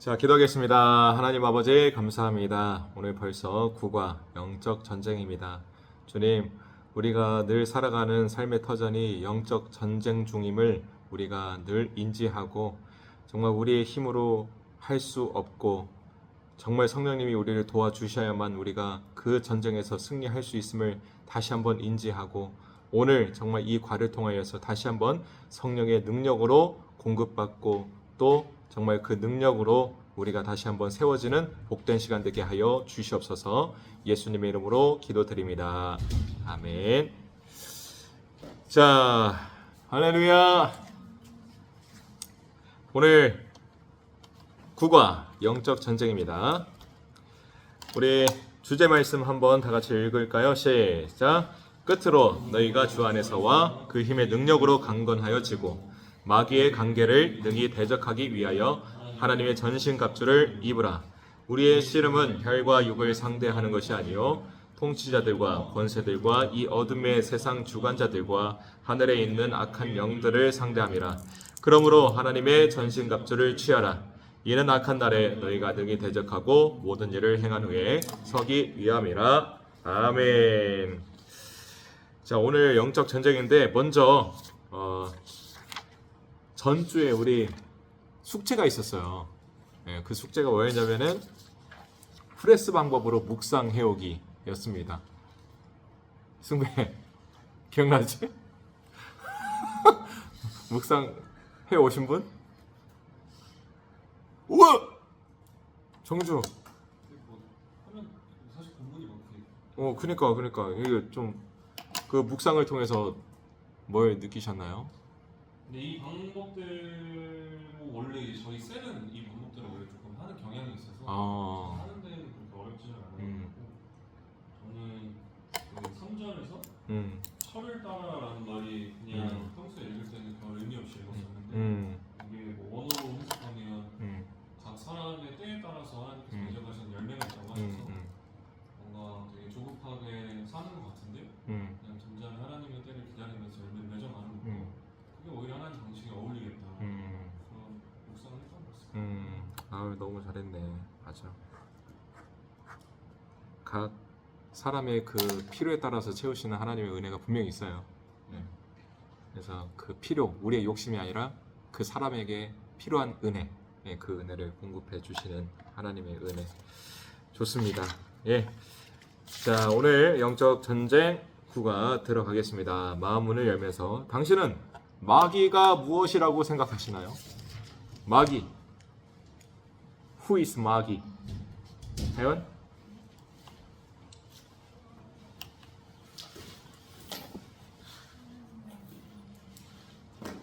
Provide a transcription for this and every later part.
자, 기도하겠습니다. 하나님 아버지 감사합니다. 오늘 벌써 국와 영적 전쟁입니다. 주님, 우리가 늘 살아가는 삶의 터전이 영적 전쟁 중임을 우리가 늘 인지하고 정말 우리의 힘으로 할 수 없고 정말 성령님이 우리를 도와주셔야만 우리가 그 전쟁에서 승리할 수 있음을 다시 한번 인지하고 오늘 정말 이 과를 통하여서 다시 한번 성령의 능력으로 공급받고 또 정말 그 능력으로 우리가 다시 한번 세워지는 복된 시간 되게 하여 주시옵소서. 예수님의 이름으로 기도드립니다. 아멘. 자, 할렐루야. 오늘 국와 영적 전쟁입니다. 우리 주제 말씀 한번 다 같이 읽을까요? 시작. 끝으로 너희가 주 안에서와 그 힘의 능력으로 강건하여 지고 마귀의 관계를 능히 대적하기 위하여 하나님의 전신갑주를 입으라. 우리의 씨름은 혈과 육을 상대하는 것이 아니요 통치자들과 권세들과 이 어둠의 세상 주관자들과 하늘에 있는 악한 영들을 상대함이라. 그러므로 하나님의 전신갑주를 취하라. 이는 악한 날에 너희가 능히 대적하고 모든 일을 행한 후에 서기 위함이라. 아멘. 자, 오늘 영적 전쟁인데 먼저 전주에 우리 숙제가 있었어요. 네, 그 숙제가 뭐였냐면은 프레스 방법으로 묵상 해오기였습니다. 승배 기억나지? 묵상 해오신 분? 우와! 정주. 사실 공문이 많고. 그니까 이게 좀 그 묵상을 통해서 뭘 느끼셨나요? 근데 이 방법대로 원래 저희 셀은 이 방법대로 원래 조금 하는 경향이 있어서 하는 데는 그렇게 어렵지는 않아요. 저는 그 3절에서 철을 따라라는 말이 그냥 평소에 읽을 때는 별 의미 없이 읽었었는데 이게 뭐 원어로 해석하면 각 사람의 때에 따라서 하나님께서 대적하시는 열매가 있다고 하셔서 뭔가 되게 조급하게 사는 것 같은데 그냥 점잖은 하나님의 때를 기다리면서 열매를 맺어가는 거고 그게 오히려 하나님 방식에 어울리겠다 그런 묵상을 했던 것 같습니다. 아유, 너무 잘했네. 맞아. 각 사람의 그 필요에 따라서 채우시는 하나님의 은혜가 분명히 있어요. 네. 그래서 그 필요, 우리의 욕심이 아니라 그 사람에게 필요한 은혜, 네, 그 은혜를 공급해 주시는 하나님의 은혜. 좋습니다. 예. 자, 오늘 영적 전쟁 구가 들어가겠습니다. 마음문을 열면서 당신은 마귀가 무엇이라고 생각하시나요? 마귀. Who is 마귀? 혜원?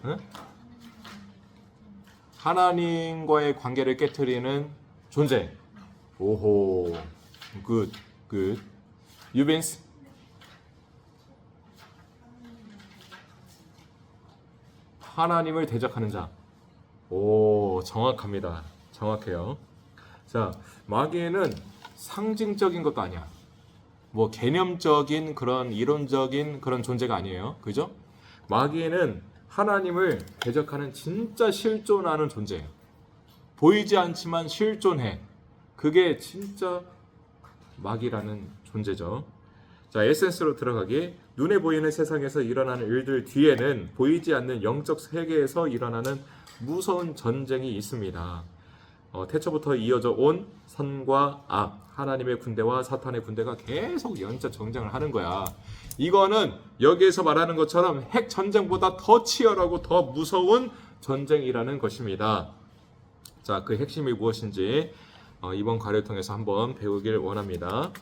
응? 하나님과의 관계를 깨트리는 존재. 오호. Good. 유빈스? 하나님을 대적하는 자. 오, 정확합니다. 정확해요. 자, 마귀는 상징적인 것도 아니야. 뭐 개념적인 그런 이론적인 그런 존재가 아니에요. 그죠? 마귀는 하나님을 대적하는 진짜 실존하는 존재예요. 보이지 않지만 실존해. 그게 진짜 마귀라는 존재죠. 자, 에센스로 들어가기. 눈에 보이는 세상에서 일어나는 일들 뒤에는 보이지 않는 영적 세계에서 일어나는 무서운 전쟁이 있습니다. 태초부터 이어져 온 선과 악, 하나님의 군대와 사탄의 군대가 계속 영적 전쟁을 하는 거야. 이거는 여기에서 말하는 것처럼 핵 전쟁보다 더 치열하고 더 무서운 전쟁이라는 것입니다. 자, 그 핵심이 무엇인지 이번 과를 통해서 한번 배우길 원합니다.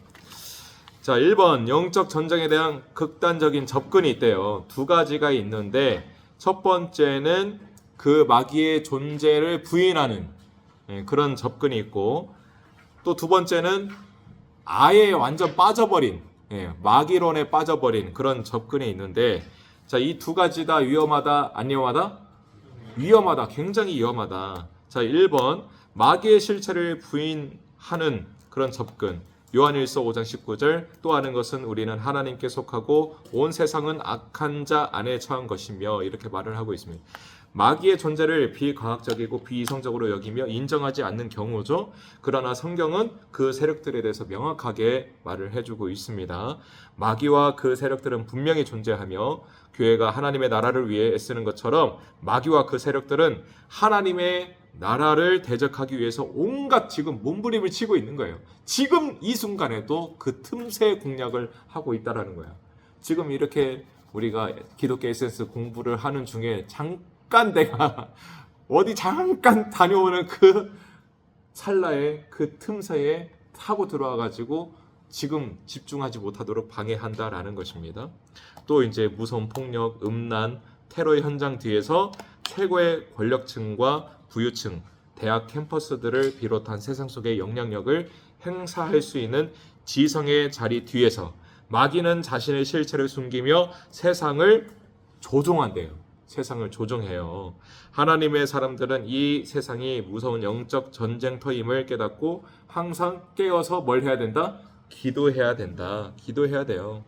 자, 1번 영적 전쟁에 대한 극단적인 접근이 있대요. 두 가지가 있는데 첫 번째는 그 마귀의 존재를 부인하는 그런 접근이 있고 또 두 번째는 아예 완전 빠져버린 마귀론에 빠져버린 그런 접근이 있는데 자, 이 두 가지 다 위험하다? 안 위험하다? 위험하다. 굉장히 위험하다. 자, 1번 마귀의 실체를 부인하는 그런 접근. 요한일서 5장 19절 또 아는 것은 우리는 하나님께 속하고 온 세상은 악한 자 안에 처한 것이며 이렇게 말을 하고 있습니다. 마귀의 존재를 비과학적이고 비이성적으로 여기며 인정하지 않는 경우죠. 그러나 성경은 그 세력들에 대해서 명확하게 말을 해주고 있습니다. 마귀와 그 세력들은 분명히 존재하며 교회가 하나님의 나라를 위해 애쓰는 것처럼 마귀와 그 세력들은 하나님의 나라를 대적하기 위해서 온갖 지금 몸부림을 치고 있는 거예요. 지금 이 순간에도 그 틈새 공략을 하고 있다라는 거야. 지금 이렇게 우리가 기독교 에센스 공부를 하는 중에 잠깐 내가 어디 잠깐 다녀오는 그 찰나에 그 틈새에 타고 들어와 가지고 지금 집중하지 못하도록 방해한다라는 것입니다. 또 이제 무서운 폭력, 음란, 테러의 현장 뒤에서 최고의 권력층과 부유층, 대학 캠퍼스들을 비롯한 세상 속의 영향력을 행사할 수 있는 지성의 자리 뒤에서 마귀는 자신의 실체를 숨기며 세상을 조종한대요. 세상을 조종해요. 하나님의 사람들은 이 세상이 무서운 영적 전쟁터임을 깨닫고 항상 깨어서 뭘 해야 된다? 기도해야 된다. 기도해야 돼요.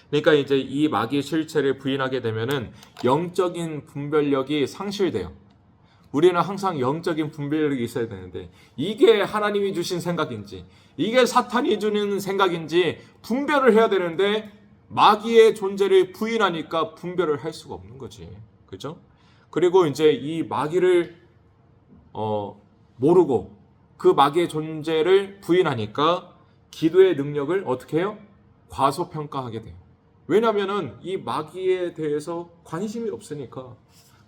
그러니까 이제 이 마귀의 실체를 부인하게 되면은 영적인 분별력이 상실돼요. 우리는 항상 영적인 분별력이 있어야 되는데 이게 하나님이 주신 생각인지 이게 사탄이 주는 생각인지 분별을 해야 되는데 마귀의 존재를 부인하니까 분별을 할 수가 없는 거지. 그죠? 그리고 이제 이 마귀를 모르고 그 마귀의 존재를 부인하니까 기도의 능력을 어떻게 해요? 과소평가하게 돼요. 왜냐면은 이 마귀에 대해서 관심이 없으니까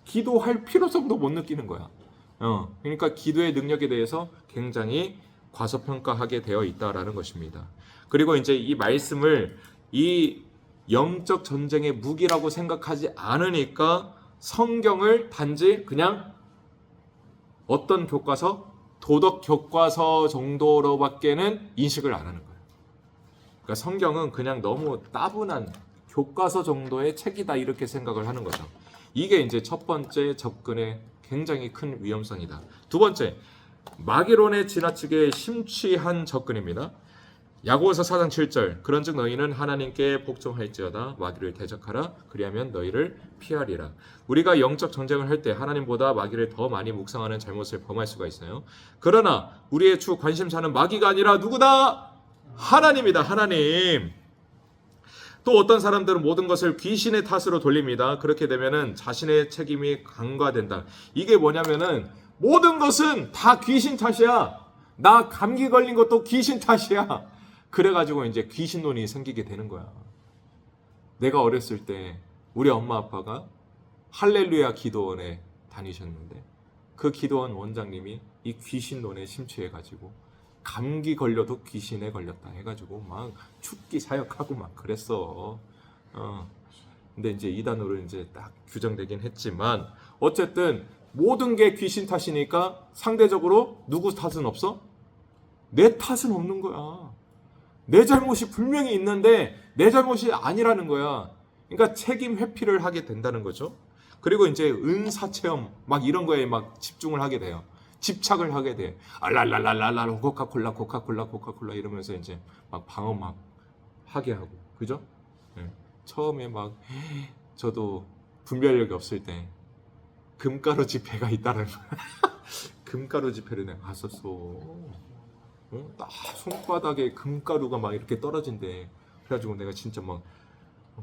기도할 필요성도 못 느끼는 거야. 그러니까 기도의 능력에 대해서 굉장히 과소평가하게 되어 있다라는 것입니다. 그리고 이제 이 말씀을 이 영적 전쟁의 무기라고 생각하지 않으니까 성경을 단지 그냥 어떤 교과서, 도덕 교과서 정도로밖에는 인식을 안 하는 거예요. 그러니까 성경은 그냥 너무 따분한 교과서 정도의 책이다 이렇게 생각을 하는 거죠. 이게 이제 첫 번째 접근의 굉장히 큰 위험성이다. 두 번째, 마귀론에 지나치게 심취한 접근입니다. 야고보서 4장 7절 그런즉 너희는 하나님께 복종할지어다 마귀를 대적하라 그리하면 너희를 피하리라. 우리가 영적 전쟁을 할 때 하나님보다 마귀를 더 많이 묵상하는 잘못을 범할 수가 있어요. 그러나 우리의 주 관심사는 마귀가 아니라 누구다? 하나님이다. 하나님. 또 어떤 사람들은 모든 것을 귀신의 탓으로 돌립니다. 그렇게 되면은 자신의 책임이 간과된다. 이게 뭐냐면은 모든 것은 다 귀신 탓이야. 나 감기 걸린 것도 귀신 탓이야. 그래가지고 이제 귀신론이 생기게 되는 거야. 내가 어렸을 때 우리 엄마 아빠가 할렐루야 기도원에 다니셨는데 그 기도원 원장님이 이 귀신론에 심취해가지고 감기 걸려도 귀신에 걸렸다 해가지고 막 죽기 사역하고 막 그랬어. 근데 이제 이단으로 이제 딱 규정되긴 했지만 어쨌든 모든 게 귀신 탓이니까 상대적으로 누구 탓은 없어? 내 탓은 없는 거야. 내 잘못이 분명히 있는데 내 잘못이 아니라는 거야. 그러니까 책임 회피를 하게 된다는 거죠. 그리고 이제 은사 체험 막 이런 거에 막 집중을 하게 돼요. 집착을 하게 돼. 알랄랄랄랄라 코카콜라 이러면서 이제 막 방어 막 하게 하고. 그죠? 네. 처음에 막 저도 분별력이 없을 때 금가루 집회가 있다는 금가루 집회를 내가 갔었어. 딱 손바닥에 금가루가 막 이렇게 떨어진대. 그래가지고 내가 진짜 막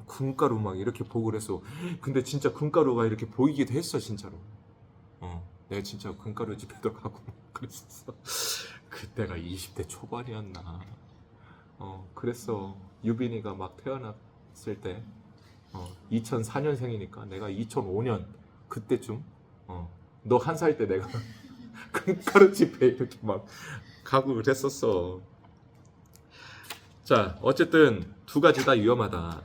금가루 막 이렇게 보고 그랬어. 근데 진짜 금가루가 이렇게 보이기도 했어 진짜로. 내가 진짜 금가루 집회도 가고 그랬었어. 그때가 20대 초반이었나. 그랬어. 유빈이가 막 태어났을 때 2004년생이니까 내가 2005년 그때쯤 너 한 살 때 내가 금가루 집회 이렇게 막 가고 그랬었어. 자, 어쨌든 두 가지 다 위험하다.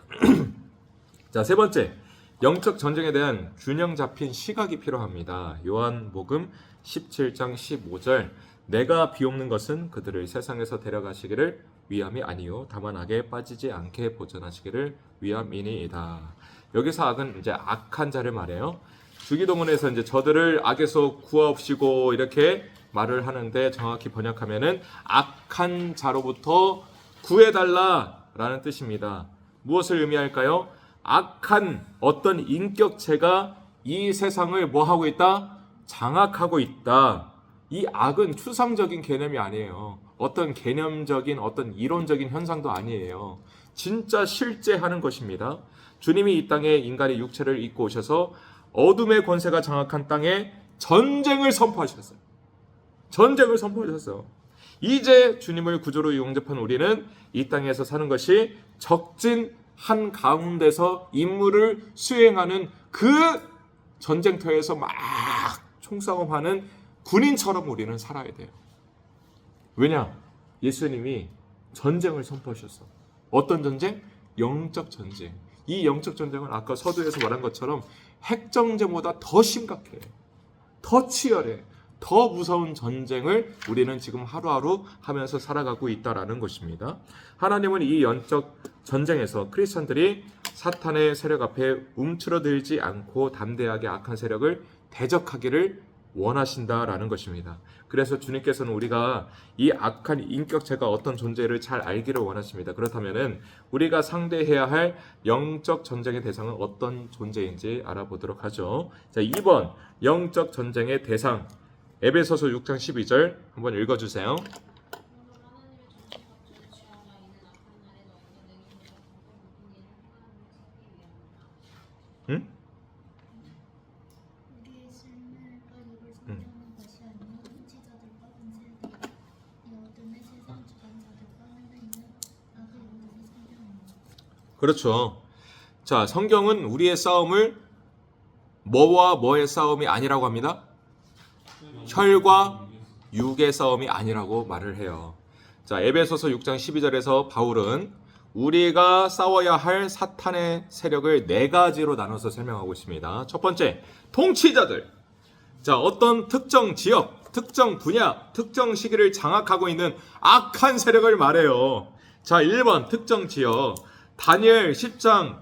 자, 세 번째, 영적 전쟁에 대한 균형 잡힌 시각이 필요합니다. 요한복음 17장 15절 내가 비옵는 것은 그들을 세상에서 데려가시기를 위함이 아니요 다만 악에 빠지지 않게 보전하시기를 위함이니이다. 여기서 악은 이제 악한 자를 말해요. 주기도문에서 이제 저들을 악에서 구하옵시고 이렇게 말을 하는데 정확히 번역하면은 악한 자로부터 구해달라라는 뜻입니다. 무엇을 의미할까요? 악한 어떤 인격체가 이 세상을 뭐 하고 있다? 장악하고 있다. 이 악은 추상적인 개념이 아니에요. 어떤 개념적인 어떤 이론적인 현상도 아니에요. 진짜 실제 하는 것입니다. 주님이 이 땅에 인간의 육체를 입고 오셔서 어둠의 권세가 장악한 땅에 전쟁을 선포하셨어요. 전쟁을 선포하셨어요. 이제 주님을 구주로 영접한 우리는 이 땅에서 사는 것이 적진 한 가운데서 임무를 수행하는 그 전쟁터에서 막 총싸움하는 군인처럼 우리는 살아야 돼요. 왜냐? 예수님이 전쟁을 선포하셨어. 어떤 전쟁? 영적 전쟁. 이 영적 전쟁은 아까 서두에서 말한 것처럼 핵전쟁보다 더 심각해. 더 치열해. 더 무서운 전쟁을 우리는 지금 하루하루 하면서 살아가고 있다라는 것입니다. 하나님은 이 영적 전쟁에서 크리스천들이 사탄의 세력 앞에 움츠러들지 않고 담대하게 악한 세력을 대적하기를 원하신다라는 것입니다. 그래서 주님께서는 우리가 이 악한 인격체가 어떤 존재를 잘 알기를 원하십니다. 그렇다면 우리가 상대해야 할 영적 전쟁의 대상은 어떤 존재인지 알아보도록 하죠. 자, 2번 영적 전쟁의 대상 에베소서 6장 12절 한번 읽어주세요. 응? 그렇죠. 자, 성경은 우리의 싸움을 뭐와 뭐의 싸움이 아니라고 합니다. 혈과 육의 싸움이 아니라고 말을 해요. 자, 에베소서 6장 12절에서 바울은 우리가 싸워야 할 사탄의 세력을 네 가지로 나눠서 설명하고 있습니다. 첫 번째, 통치자들. 자, 어떤 특정 지역, 특정 분야, 특정 시기를 장악하고 있는 악한 세력을 말해요. 자, 1번 특정 지역. 다니엘 10장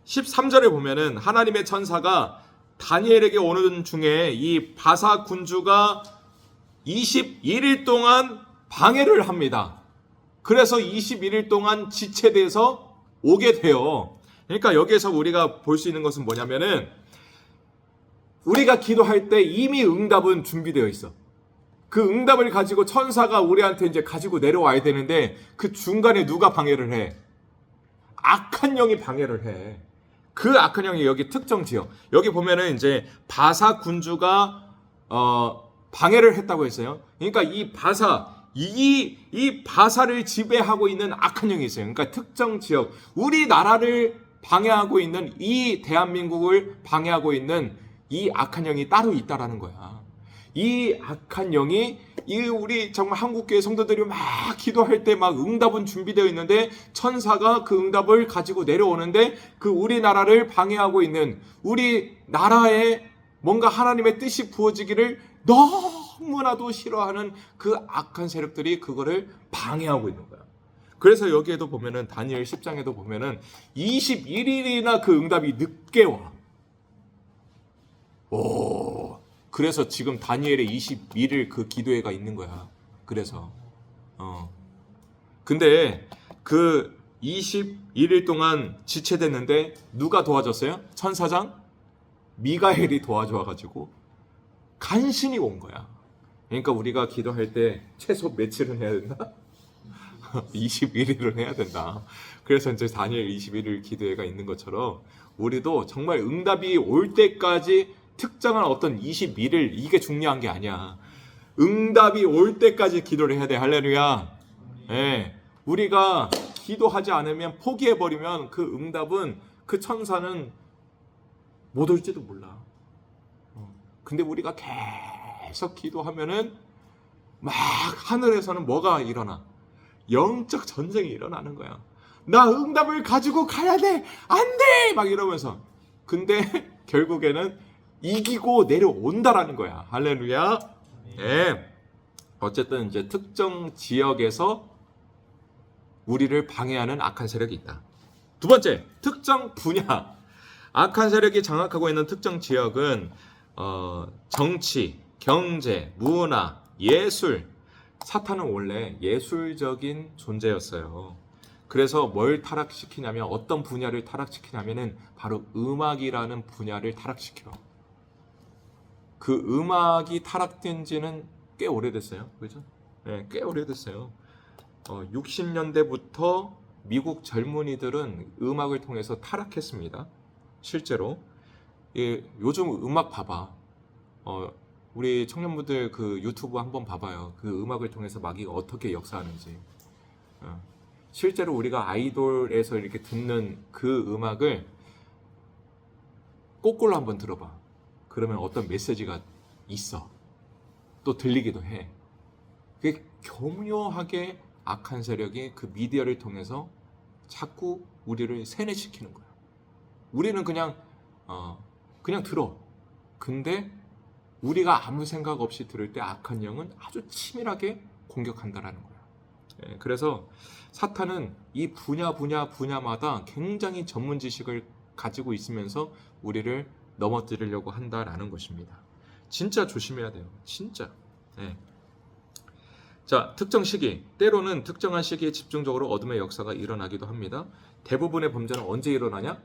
13절에 보면은 하나님의 천사가 다니엘에게 오는 중에 이 바사 군주가 21일 동안 방해를 합니다. 그래서 21일 동안 지체돼서 오게 돼요. 그러니까 여기에서 우리가 볼 수 있는 것은 뭐냐면은 우리가 기도할 때 이미 응답은 준비되어 있어. 그 응답을 가지고 천사가 우리한테 이제 가지고 내려와야 되는데 그 중간에 누가 방해를 해? 악한 영이 방해를 해. 그 악한 영이 여기 특정 지역. 여기 보면은 이제 바사 군주가 방해를 했다고 했어요. 그러니까 이 바사를 지배하고 있는 악한 영이 있어요. 그러니까 특정 지역, 우리나라를 방해하고 있는 이 대한민국을 방해하고 있는 이 악한 영이 따로 있다라는 거야. 이 악한 영이 우리 정말 한국교회 성도들이 막 기도할 때 막 응답은 준비되어 있는데 천사가 그 응답을 가지고 내려오는데 그 우리나라를 방해하고 있는 우리나라에 뭔가 하나님의 뜻이 부어지기를 너무나도 싫어하는 그 악한 세력들이 그거를 방해하고 있는 거야. 그래서 여기에도 보면은 다니엘 10장에도 보면은 21일이나 그 응답이 늦게 와. 그래서 지금 다니엘의 21일 그 기도회가 있는 거야. 그래서 근데 그 21일 동안 지체됐는데 누가 도와줬어요? 천사장 미가엘이 도와줘가지고 간신히 온 거야. 그러니까 우리가 기도할 때 최소 며칠은 해야 된다? 21일을 해야 된다. 그래서 이제 다니엘 21일 기도회가 있는 것처럼 우리도 정말 응답이 올 때까지 특정한 어떤 21일 이게 중요한 게 아니야. 응답이 올 때까지 기도를 해야 돼. 할렐루야. 예. 우리가 기도하지 않으면 포기해버리면 그 응답은 그 천사는 못 올지도 몰라. 근데 우리가 계속 기도하면은 막 하늘에서는 뭐가 일어나? 영적 전쟁이 일어나는 거야. 나 응답을 가지고 가야 돼. 안 돼. 막 이러면서. 근데 결국에는 이기고 내려온다라는 거야. 할렐루야. 네. 어쨌든 이제 특정 지역에서 우리를 방해하는 악한 세력이 있다. 두 번째, 특정 분야. 악한 세력이 장악하고 있는 특정 지역은 정치, 경제, 문화, 예술. 사탄은 원래 예술적인 존재였어요. 그래서 뭘 타락시키냐면 어떤 분야를 타락시키냐면은 바로 음악이라는 분야를 타락시켜. 그 음악이 타락된 지는 꽤 오래됐어요. 그죠? 네, 꽤 오래됐어요. 60년대부터 미국 젊은이들은 음악을 통해서 타락했습니다. 실제로. 예, 요즘 음악 봐봐. 우리 청년분들 그 유튜브 한번 봐봐요. 그 음악을 통해서 마귀가 어떻게 역사하는지. 실제로 우리가 아이돌에서 이렇게 듣는 그 음악을 거꾸로 한번 들어봐. 그러면 어떤 메시지가 있어. 또 들리기도 해. 그게 교묘하게 악한 세력이 그 미디어를 통해서 자꾸 우리를 세뇌시키는 거야. 우리는 그냥 들어. 근데 우리가 아무 생각 없이 들을 때 악한 영은 아주 치밀하게 공격한다라는 거야. 예, 그래서 사탄은 이 분야마다 굉장히 전문 지식을 가지고 있으면서 우리를 넘어뜨리려고 한다라는 것입니다. 진짜 조심해야 돼요. 진짜. 예. 자, 특정 시기. 때로는 특정한 시기에 집중적으로 어둠의 역사가 일어나기도 합니다. 대부분의 범죄는 언제 일어나냐?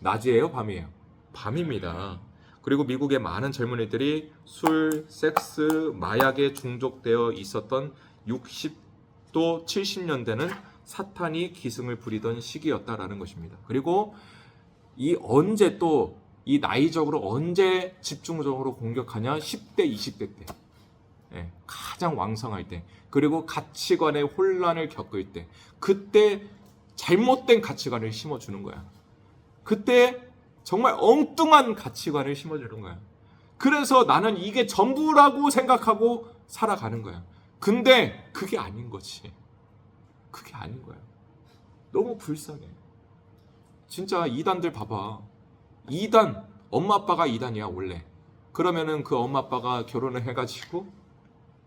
낮이에요, 밤이에요? 밤입니다. 그리고 미국의 많은 젊은이들이 술, 섹스, 마약에 중독되어 있었던 60도 70년대는 사탄이 기승을 부리던 시기였다라는 것입니다. 그리고 이 나이적으로 언제 집중적으로 공격하냐? 10대, 20대 때. 예, 가장 왕성할 때. 그리고 가치관의 혼란을 겪을 때. 그때 잘못된 가치관을 심어주는 거야. 그때 정말 엉뚱한 가치관을 심어주는 거야. 그래서 나는 이게 전부라고 생각하고 살아가는 거야. 근데 그게 아닌 거지. 그게 아닌 거야. 너무 불쌍해. 진짜 이단들 봐봐. 이단, 엄마 아빠가 이단이야 원래. 그러면은 그 엄마 아빠가 결혼을 해가지고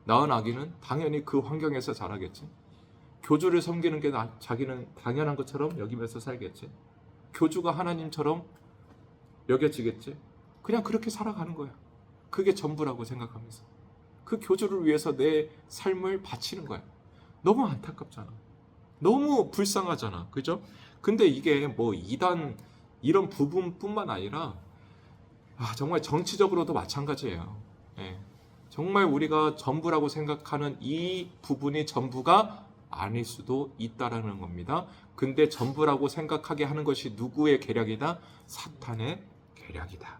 낳은 아기는 당연히 그 환경에서 자라겠지. 교주를 섬기는 게 자기는 당연한 것처럼 여기면서 살겠지. 교주가 하나님처럼 여겨지겠지. 그냥 그렇게 살아가는 거야. 그게 전부라고 생각하면서 그 교주를 위해서 내 삶을 바치는 거야. 너무 안타깝잖아. 너무 불쌍하잖아. 그죠? 근데 이게 뭐 이단 이런 부분뿐만 아니라 정말 정치적으로도 마찬가지예요. 예. 정말 우리가 전부라고 생각하는 이 부분이 전부가 아닐 수도 있다라는 겁니다. 근데 전부라고 생각하게 하는 것이 누구의 계략이다? 사탄의 계략이다.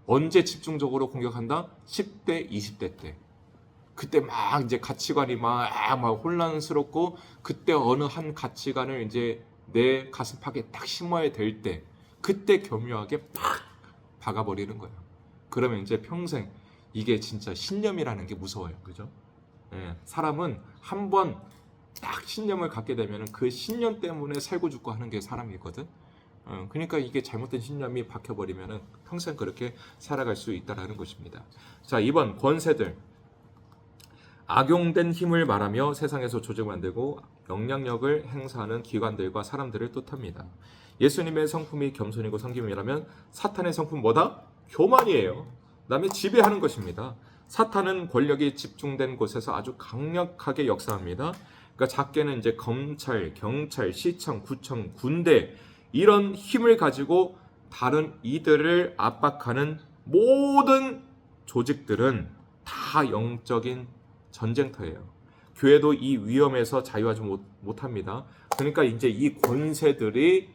언제 집중적으로 공격한다? 10대, 20대 때. 그때 막 이제 가치관이 막 혼란스럽고 그때 어느 한 가치관을 이제 내 가슴팍에 딱 심어야 될 때 그때 교묘하게 팍 박아버리는 거예요. 그러면 이제 평생 이게 진짜 신념이라는 게 무서워요. 그죠? 예, 사람은 한번 딱 신념을 갖게 되면 그 신념 때문에 살고 죽고 하는 게 사람이거든. 그러니까 이게 잘못된 신념이 박혀버리면 평생 그렇게 살아갈 수 있다는 것입니다. 자, 2번 권세들. 악용된 힘을 말하며 세상에서 조직을 만들고 영향력을 행사하는 기관들과 사람들을 뜻합니다. 예수님의 성품이 겸손이고 섬김이라면 사탄의 성품 뭐다? 교만이에요. 남의 지배하는 것입니다. 사탄은 권력이 집중된 곳에서 아주 강력하게 역사합니다. 그러니까 작게는 이제 검찰, 경찰, 시청, 구청, 군대 이런 힘을 가지고 다른 이들을 압박하는 모든 조직들은 다 영적인 전쟁터예요. 교회도 이 위험에서 자유하지 못합니다. 그러니까 이제 이 권세들이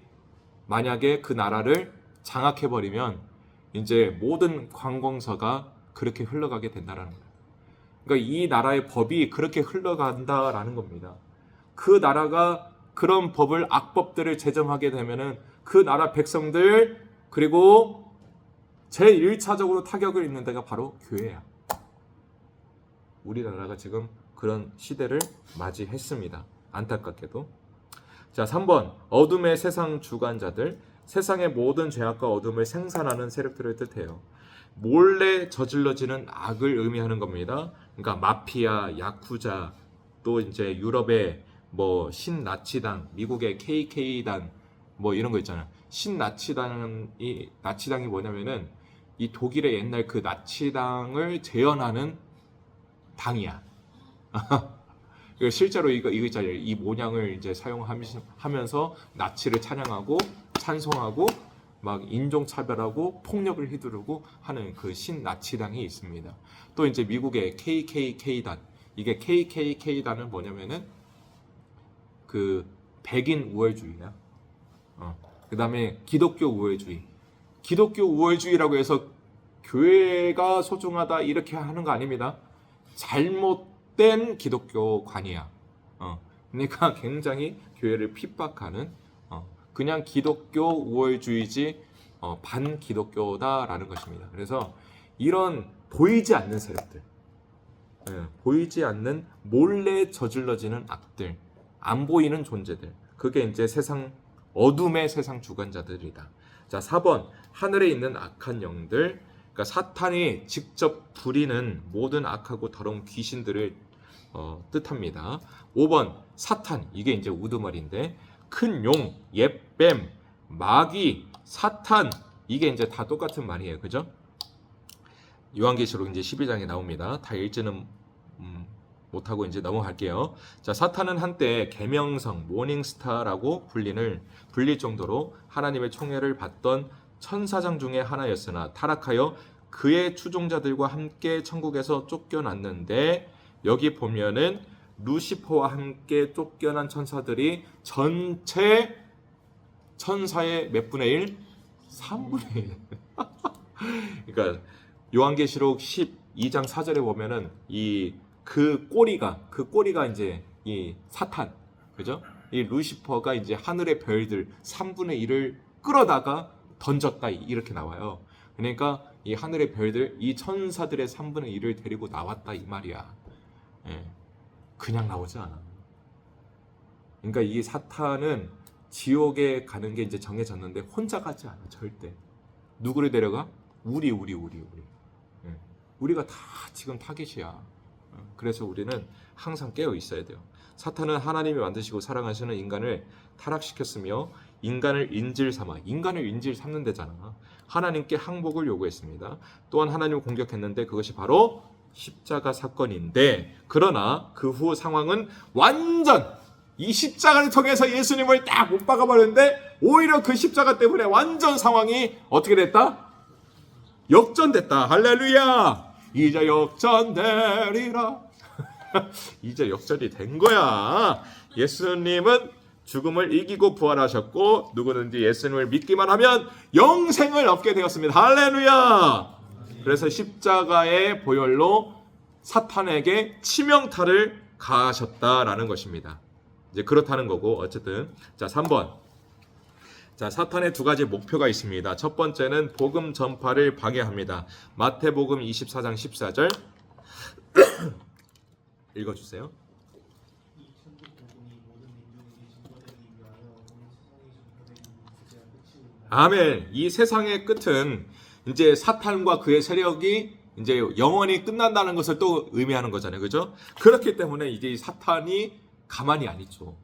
만약에 그 나라를 장악해버리면 이제 모든 관공서가 그렇게 흘러가게 된다는 거예요. 그러니까 이 나라의 법이 그렇게 흘러간다라는 겁니다. 그 나라가 그런 법을 악법들을 제정하게 되면은 그 나라 백성들 그리고 제일 1차적으로 타격을 입는 데가 바로 교회야. 우리나라가 지금 그런 시대를 맞이했습니다. 안타깝게도. 자, 3번 어둠의 세상 주관자들. 세상의 모든 죄악과 어둠을 생산하는 세력들을 뜻해요. 몰래 저질러지는 악을 의미하는 겁니다. 그러니까 마피아, 야쿠자, 또 이제 유럽의 뭐 신나치당, 미국의 KK단 뭐 이런 거 있잖아요. 나치당이 뭐냐면은 이 독일의 옛날 그 나치당을 재현하는 당이야. 실제로 이거 있잖아요. 이 모양을 이제 사용하면서 나치를 찬양하고 찬송하고 막 인종차별하고 폭력을 휘두르고 하는 그 신나치당이 있습니다. 또 이제 미국의 KKK단, 이게 KKK단은 뭐냐면은 그 백인 우월주의야. 그 다음에 기독교 우월주의. 기독교 우월주의라고 해서 교회가 소중하다 이렇게 하는 거 아닙니다. 잘못된 기독교관이야. 그러니까 굉장히 교회를 핍박하는 그냥 기독교 우월주의지 반기독교다라는 것입니다. 그래서 이런 보이지 않는 세력들, 보이지 않는 몰래 저질러지는 악들, 안 보이는 존재들, 그게 이제 세상 어둠의 세상 주관자들이다. 자, 4번 하늘에 있는 악한 영들, 그러니까 사탄이 직접 부리는 모든 악하고 더러운 귀신들을 뜻합니다. 5번 사탄, 이게 이제 우두머리인데 큰 용, 옛뱀, 마귀, 사탄, 이게 이제 다 똑같은 말이에요. 그죠? 요한계시록 이제 12장에 나옵니다. 다 읽지는 못하고 이제 넘어갈게요. 자, 사탄은 한때 계명성, 모닝스타라고 불릴 정도로 하나님의 총애를 받던 천사장 중에 하나였으나 타락하여 그의 추종자들과 함께 천국에서 쫓겨났는데, 여기 보면은 루시퍼와 함께 쫓겨난 천사들이 전체 천사의 몇 분의 1? 3분의 1. 그러니까 요한계시록 12장 4절에 보면은 그 꼬리가 이제 이 사탄, 그죠? 이 루시퍼가 이제 하늘의 별들 3분의 1을 끌어다가 던졌다, 이렇게 나와요. 그러니까 이 하늘의 별들, 이 천사들의 3분의 1을 데리고 나왔다, 이 말이야. 그냥 나오지 않아. 그러니까 이 사탄은 지옥에 가는 게 이제 정해졌는데 혼자 가지 않아, 절대. 누구를 데려가? 우리. 우리가 다 지금 타깃이야. 그래서 우리는 항상 깨어 있어야 돼요. 사탄은 하나님이 만드시고 사랑하시는 인간을 타락시켰으며 인간을 인질 삼는 데잖아. 하나님께 항복을 요구했습니다. 또한 하나님을 공격했는데 그것이 바로 십자가 사건인데, 그러나 그 후 상황은 완전 이 십자가를 통해서 예수님을 딱 못 박아버렸는데, 오히려 그 십자가 때문에 완전 상황이 어떻게 됐다? 역전됐다. 할렐루야. 이제 역전되리라. 이제 역전이 된 거야. 예수님은 죽음을 이기고 부활하셨고, 누구든지 예수님을 믿기만 하면 영생을 얻게 되었습니다. 할렐루야. 그래서 십자가의 보혈로 사탄에게 치명타를 가하셨다라는 것입니다. 이제 그렇다는 거고, 어쨌든 자, 3번. 자, 사탄의 두 가지 목표가 있습니다. 첫 번째는 복음 전파를 방해합니다. 마태복음 24장 14절 읽어주세요. 아멘. 이 세상의 끝은 이제 사탄과 그의 세력이 이제 영원히 끝난다는 것을 또 의미하는 거잖아요. 그죠? 그렇기 때문에 이제 이 사탄이 가만히 안 있죠.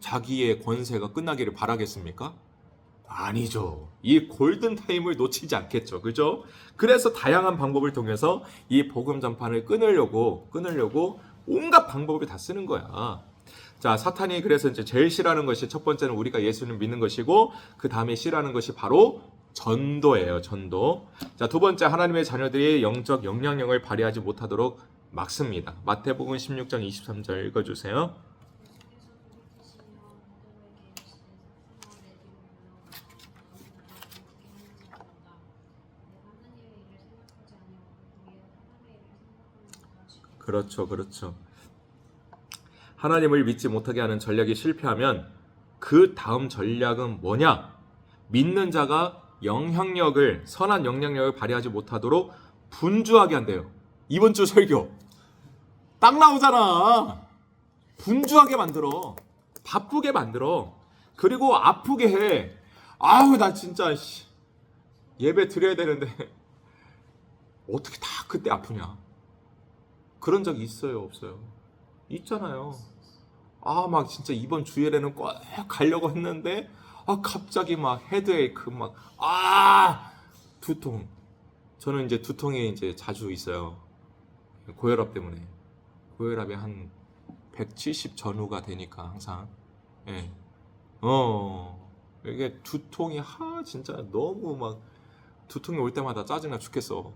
자기의 권세가 끝나기를 바라겠습니까? 아니죠. 이 골든타임을 놓치지 않겠죠. 그죠? 그래서 다양한 방법을 통해서 이 복음 전파를 끊으려고 온갖 방법을 다 쓰는 거야. 자, 사탄이 그래서 이제 제일 싫어하는 것이, 첫 번째는 우리가 예수를 믿는 것이고, 그 다음에 싫어하는 것이 바로 전도예요. 전도. 자, 두 번째, 하나님의 자녀들이 영적 영향력을 발휘하지 못하도록 막습니다. 마태복음 16장 23절 읽어주세요. 그렇죠. 하나님을 믿지 못하게 하는 전략이 실패하면 그 다음 전략은 뭐냐? 믿는 자가 선한 영향력을 발휘하지 못하도록 분주하게 한대요. 이번 주 설교 딱 나오잖아. 분주하게 만들어. 바쁘게 만들어. 그리고 아프게 해. 아우, 나 진짜 예배 드려야 되는데 어떻게 다 그때 아프냐? 그런 적 있어요, 없어요? 있잖아요. 막 진짜 이번 주일에는 꼭 가려고 했는데 갑자기 막 헤드에이크, 두통. 저는 이제 두통이 이제 자주 있어요. 고혈압 때문에. 고혈압이 한 170 전후가 되니까 항상. 예. 이게 두통이 진짜 너무 막 두통이 올 때마다 짜증나 죽겠어.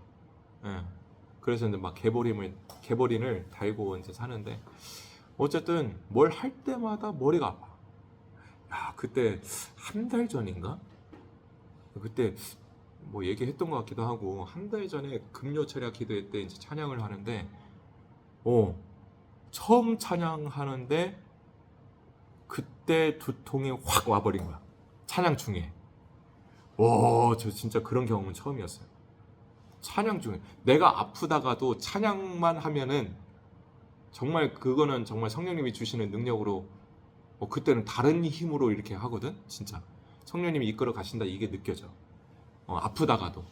예. 그래서 이제 막 개보린을 달고 이제 사는데 어쨌든 뭘 할 때마다 머리가 아파. 야, 그때 한 달 전인가? 그때 뭐 얘기했던 것 같기도 하고 한 달 전에 금요철야 기도회 때 이제 찬양을 하는데 처음 찬양하는데 그때 두통이 확 와버린 거야. 찬양 중에. 저 진짜 그런 경험은 처음이었어요. 찬양 중에 내가 아프다가도 찬양만 하면은 정말 그거는 정말 성령님이 주시는 능력으로 그때는 다른 힘으로 이렇게 하거든. 진짜 성령님이 이끌어 가신다 이게 느껴져. 아프다가도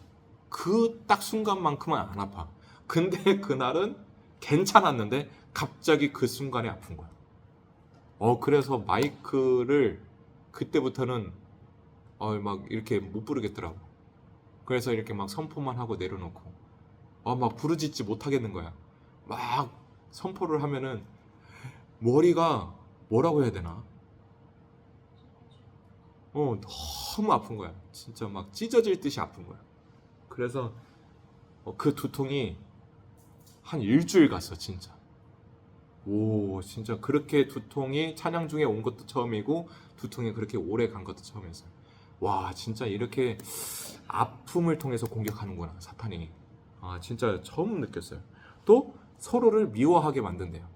그 딱 순간만큼은 안 아파. 근데 그날은 괜찮았는데 갑자기 그 순간에 아픈 거야. 그래서 마이크를 그때부터는 막 이렇게 못 부르겠더라고. 그래서 이렇게 막 선포만 하고 내려놓고 막 부르짖지 못하겠는 거야. 막 선포를 하면은 머리가 뭐라고 해야 되나? 너무 아픈 거야. 진짜 막 찢어질 듯이 아픈 거야. 그래서 그 두통이 한 일주일 갔어 진짜. 진짜 그렇게 두통이 찬양 중에 온 것도 처음이고 두통이 그렇게 오래 간 것도 처음이었어요. 와, 진짜 이렇게 아픔을 통해서 공격하는구나 사탄이. 진짜 처음 느꼈어요. 또 서로를 미워하게 만든대요.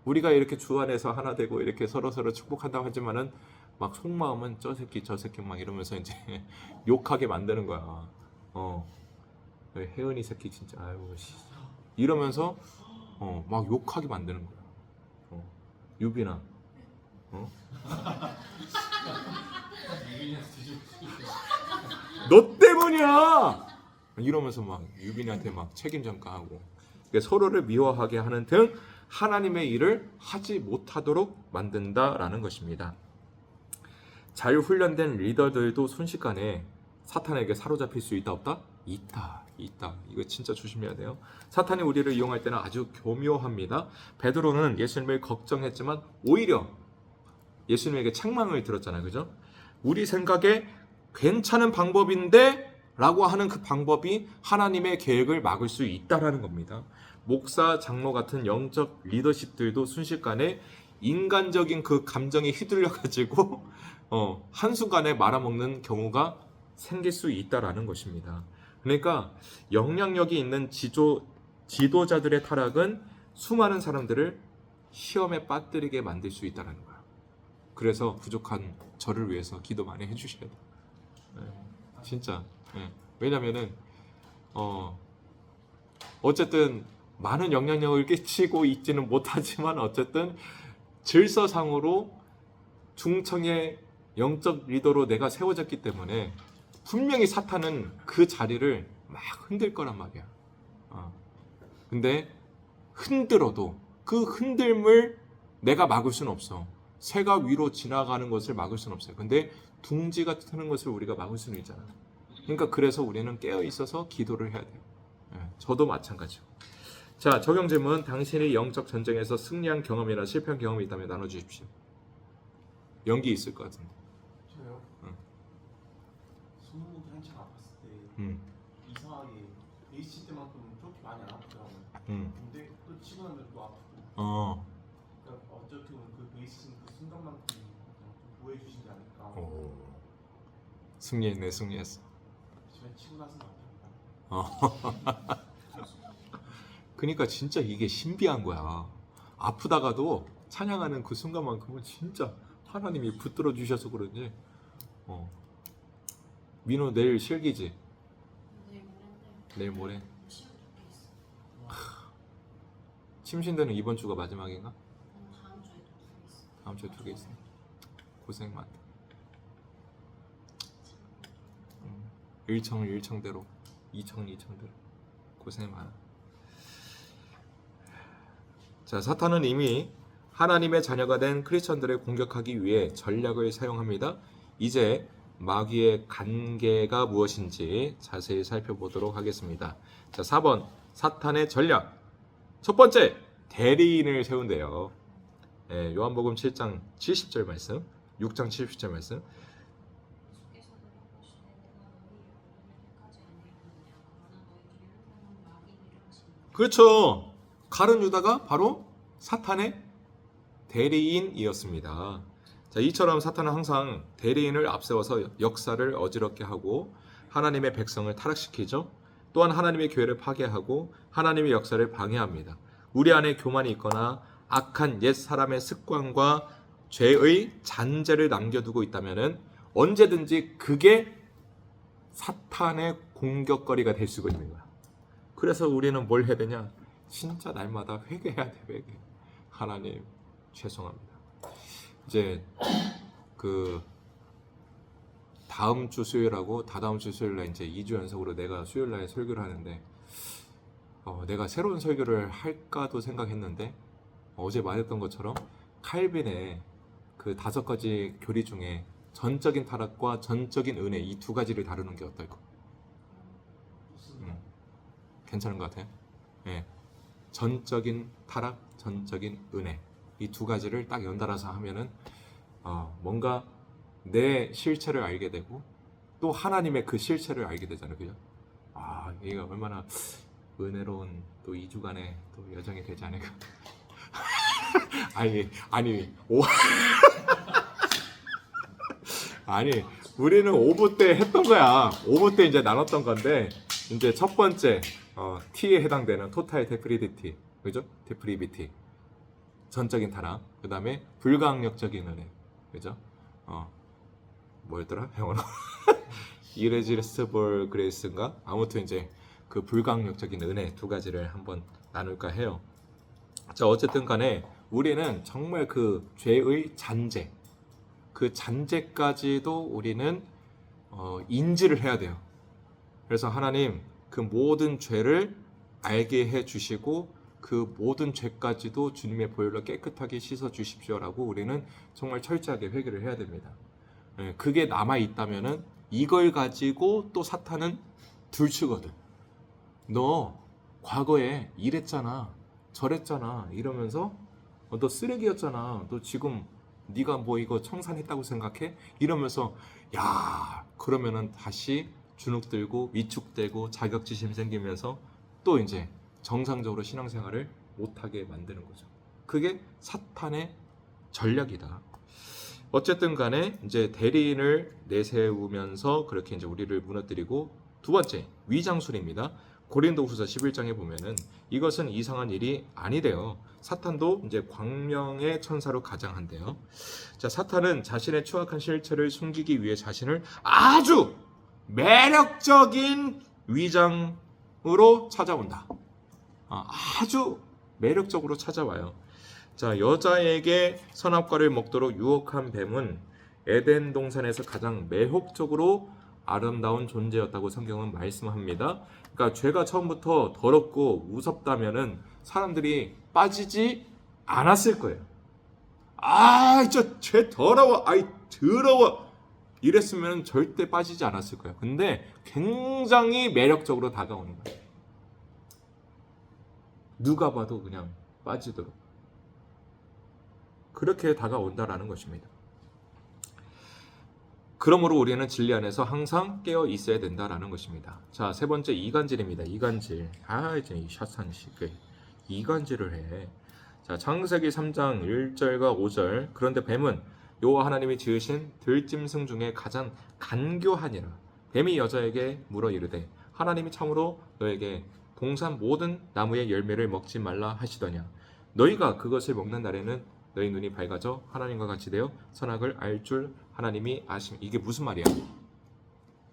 우리가 이렇게 주 안에서 하나 되고 이렇게 서로 축복한다고 하지만은 막 속마음은 저 새끼 막 이러면서 이제 욕하게 만드는 거야. 혜은이 새끼 진짜 이러면서 막 욕하게 만드는 거야. 유빈아, 너 때문이야! 이러면서 막 유빈이한테 막 책임 전가하고 서로를 미워하게 하는 등 하나님의 일을 하지 못하도록 만든다라는 것입니다. 잘 훈련된 리더들도 순식간에 사탄에게 사로잡힐 수 있다 없다? 있다. 이거 진짜 조심해야 돼요. 사탄이 우리를 이용할 때는 아주 교묘합니다. 베드로는 예수님을 걱정했지만 오히려 예수님에게 책망을 들었잖아요. 그죠? 우리 생각에 괜찮은 방법인데 라고 하는 그 방법이 하나님의 계획을 막을 수 있다라는 겁니다. 목사, 장로 같은 영적 리더십들도 순식간에 인간적인 그 감정에 휘둘려가지고 한순간에 말아먹는 경우가 생길 수 있다라는 것입니다. 그러니까 영향력이 있는 지도자들의 타락은 수많은 사람들을 시험에 빠뜨리게 만들 수 있다는 거야. 그래서 부족한 저를 위해서 기도 많이 해주셔야 돼요. 진짜. 왜냐면은 어쨌든 많은 영향력을 끼치고 있지는 못하지만 어쨌든 질서상으로 중청의 영적 리더로 내가 세워졌기 때문에 분명히 사탄은 그 자리를 막 흔들 거란 말이야. 근데 흔들어도 그 흔들림을 내가 막을 수는 없어. 새가 위로 지나가는 것을 막을 수는 없어요. 근데 둥지가 트는 것을 우리가 막을 수는 있잖아. 그러니까 그래서 우리는 깨어 있어서 기도를 해야 돼요. 저도 마찬가지고. 자, 적용 질문. 당신이 영적 전쟁에서 승리한 경험이나 실패한 경험이 있다면 나눠주십시오. 연기 있을 것 같은데. 저요? 응. 손목이 한창 아팠을 때 이상하게 베이스 칠 때만큼은 그렇게 많이 안 아프더라고요. 근데 또 치고 나면 또 아프고. 그러니까 어떻게 보면 그 베이스 치는 그 순간만큼 좀 보여주시지 않을까. 승리했어. 하지만 치고 나서는 아픕니다. 그러니까 진짜 이게 신비한 거야. 아프다가도 찬양하는 그 순간만큼은 진짜 하나님이 붙들어 주셔서 그런지. 민호 내일 실기지? 내일 모레. 침신대는 이번 주가 마지막인가? 다음 주에 2개 있어. 고생 많다. 일청대로, 이청대로 고생 많아. 자, 사탄은 이미 하나님의 자녀가 된 크리스천들을 공격하기 위해 전략을 사용합니다. 이제 마귀의 관계가 무엇인지 자세히 살펴보도록 하겠습니다. 자, 4번 사탄의 전략. 첫 번째, 대리인을 세운대요. 요한복음 7장 70절 말씀, 6장 70절 말씀. 그렇죠. 가룟 유다가 바로 사탄의 대리인이었습니다. 자, 이처럼 사탄은 항상 대리인을 앞세워서 역사를 어지럽게 하고 하나님의 백성을 타락시키죠. 또한 하나님의 교회를 파괴하고 하나님의 역사를 방해합니다. 우리 안에 교만이 있거나 악한 옛 사람의 습관과 죄의 잔재를 남겨두고 있다면 언제든지 그게 사탄의 공격거리가 될 수가 있는 거야. 그래서 우리는 뭘 해야 되냐? 진짜 날마다 회개해야 돼. 회개. 하나님 죄송합니다. 이제 그 다음 주 수요일하고 다다음 주 수요일날 이제 2주 연속으로 내가 수요일날 설교를 하는데 내가 새로운 설교를 할까도 생각했는데 어제 말했던 것처럼 칼빈의 그 5가지 교리 중에 전적인 타락과 전적인 은혜 이 2가지를 다루는 게 어떨까? 괜찮은 것 같아요. 네. 전적인 타락, 전적인 은혜 이 2가지를 딱 연달아서 하면은 뭔가 내 실체를 알게 되고 또 하나님의 그 실체를 알게 되잖아요. 그죠? 이게 얼마나 은혜로운 또 2주간의 또 여정이 되지 않을까? 아니 우리는 오부 때 했던 거야. 오부 때 이제 나눴던 건데 이제 첫 번째 T에 해당되는 토탈 데프리비티, 그죠? 데프리비티, 전적인 타락. 그 다음에 불가항력적인 은혜, 그죠? 뭐였더라? 영어로 irresistible grace인가? 아무튼 이제 그 불가항력적인 은혜 2가지를 한번 나눌까 해요. 자, 어쨌든 간에 우리는 정말 그 죄의 잔재, 그 잔재까지도 우리는 인지를 해야 돼요. 그래서 하나님 그 모든 죄를 알게 해 주시고 그 모든 죄까지도 주님의 보혈로 깨끗하게 씻어 주십시오라고 우리는 정말 철저하게 회개를 해야 됩니다. 그게 남아 있다면은 이걸 가지고 또 사탄은 둘치거든. 너 과거에 이랬잖아, 저랬잖아 이러면서 너 쓰레기였잖아. 너 지금 네가 뭐 이거 청산했다고 생각해? 이러면서 야 그러면은 다시 주눅 들고 위축되고 자격지심 생기면서 또 이제 정상적으로 신앙생활을 못하게 만드는 거죠. 그게 사탄의 전략이다. 어쨌든 간에 이제 대리인을 내세우면서 그렇게 이제 우리를 무너뜨리고, 2번째 위장술입니다. 고린도후서 11장에 보면은 이것은 이상한 일이 아니래요. 사탄도 이제 광명의 천사로 가장한대요. 자, 사탄은 자신의 추악한 실체를 숨기기 위해 자신을 아주 매력적인 위장으로 찾아온다. 아주 매력적으로 찾아와요. 자, 여자에게 선악과를 먹도록 유혹한 뱀은 에덴 동산에서 가장 매혹적으로 아름다운 존재였다고 성경은 말씀합니다. 그러니까 죄가 처음부터 더럽고 무섭다면은 사람들이 빠지지 않았을 거예요. 저 죄 더러워, 더러워 이랬으면 절대 빠지지 않았을 거예요. 근데 굉장히 매력적으로 다가오는 거예요. 누가 봐도 그냥 빠지도록 그렇게 다가온다라는 것입니다. 그러므로 우리는 진리 안에서 항상 깨어 있어야 된다라는 것입니다. 자, 3번째 이간질입니다. 이간질. 이제 이 샷산식 이간질을 해. 자, 창세기 3장 1절과 5절. 그런데 뱀은 여호와 하나님이 지으신 들짐승 중에 가장 간교하니라. 뱀이 여자에게 물어 이르되 하나님이 참으로 너에게 동산 모든 나무의 열매를 먹지 말라 하시더냐. 너희가 그것을 먹는 날에는 너희 눈이 밝아져 하나님과 같이 되어 선악을 알 줄 하나님이 아심. 이게 무슨 말이야?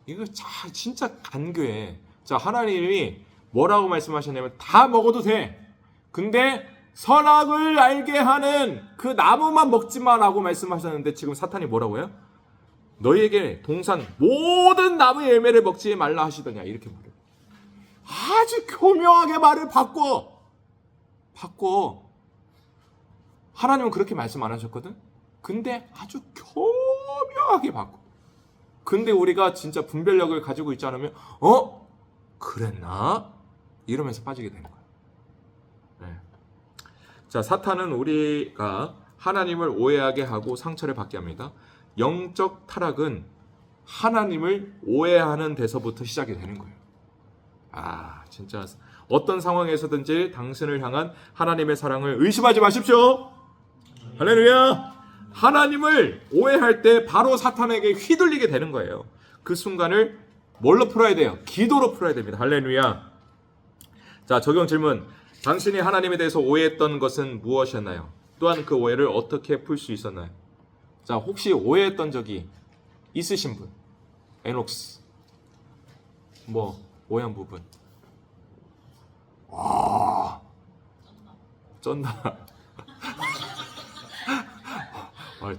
이거 진짜 간교해. 자, 하나님이 뭐라고 말씀하셨냐면 다 먹어도 돼. 근데 선악을 알게 하는 그 나무만 먹지 마라고 말씀하셨는데 지금 사탄이 뭐라고 해요? 너희에게 동산 모든 나무의 열매를 먹지 말라 하시더냐 이렇게 말해요. 아주 교묘하게 말을 바꿔. 하나님은 그렇게 말씀 안 하셨거든? 근데 아주 교묘하게 바꿔. 근데 우리가 진짜 분별력을 가지고 있지 않으면 그랬나? 이러면서 빠지게 되는 거야. 네. 자, 사탄은 우리가 하나님을 오해하게 하고 상처를 받게 합니다. 영적 타락은 하나님을 오해하는 데서부터 시작이 되는 거예요. 진짜 어떤 상황에서든지 당신을 향한 하나님의 사랑을 의심하지 마십시오. 할렐루야. 하나님을 오해할 때 바로 사탄에게 휘둘리게 되는 거예요. 그 순간을 뭘로 풀어야 돼요? 기도로 풀어야 됩니다. 할렐루야. 자, 적용 질문. 당신이 하나님에 대해서 오해했던 것은 무엇이었나요? 또한 그 오해를 어떻게 풀 수 있었나요? 자, 혹시 오해했던 적이 있으신 분? 에녹스. 뭐 오해한 부분. 와, 쩐다.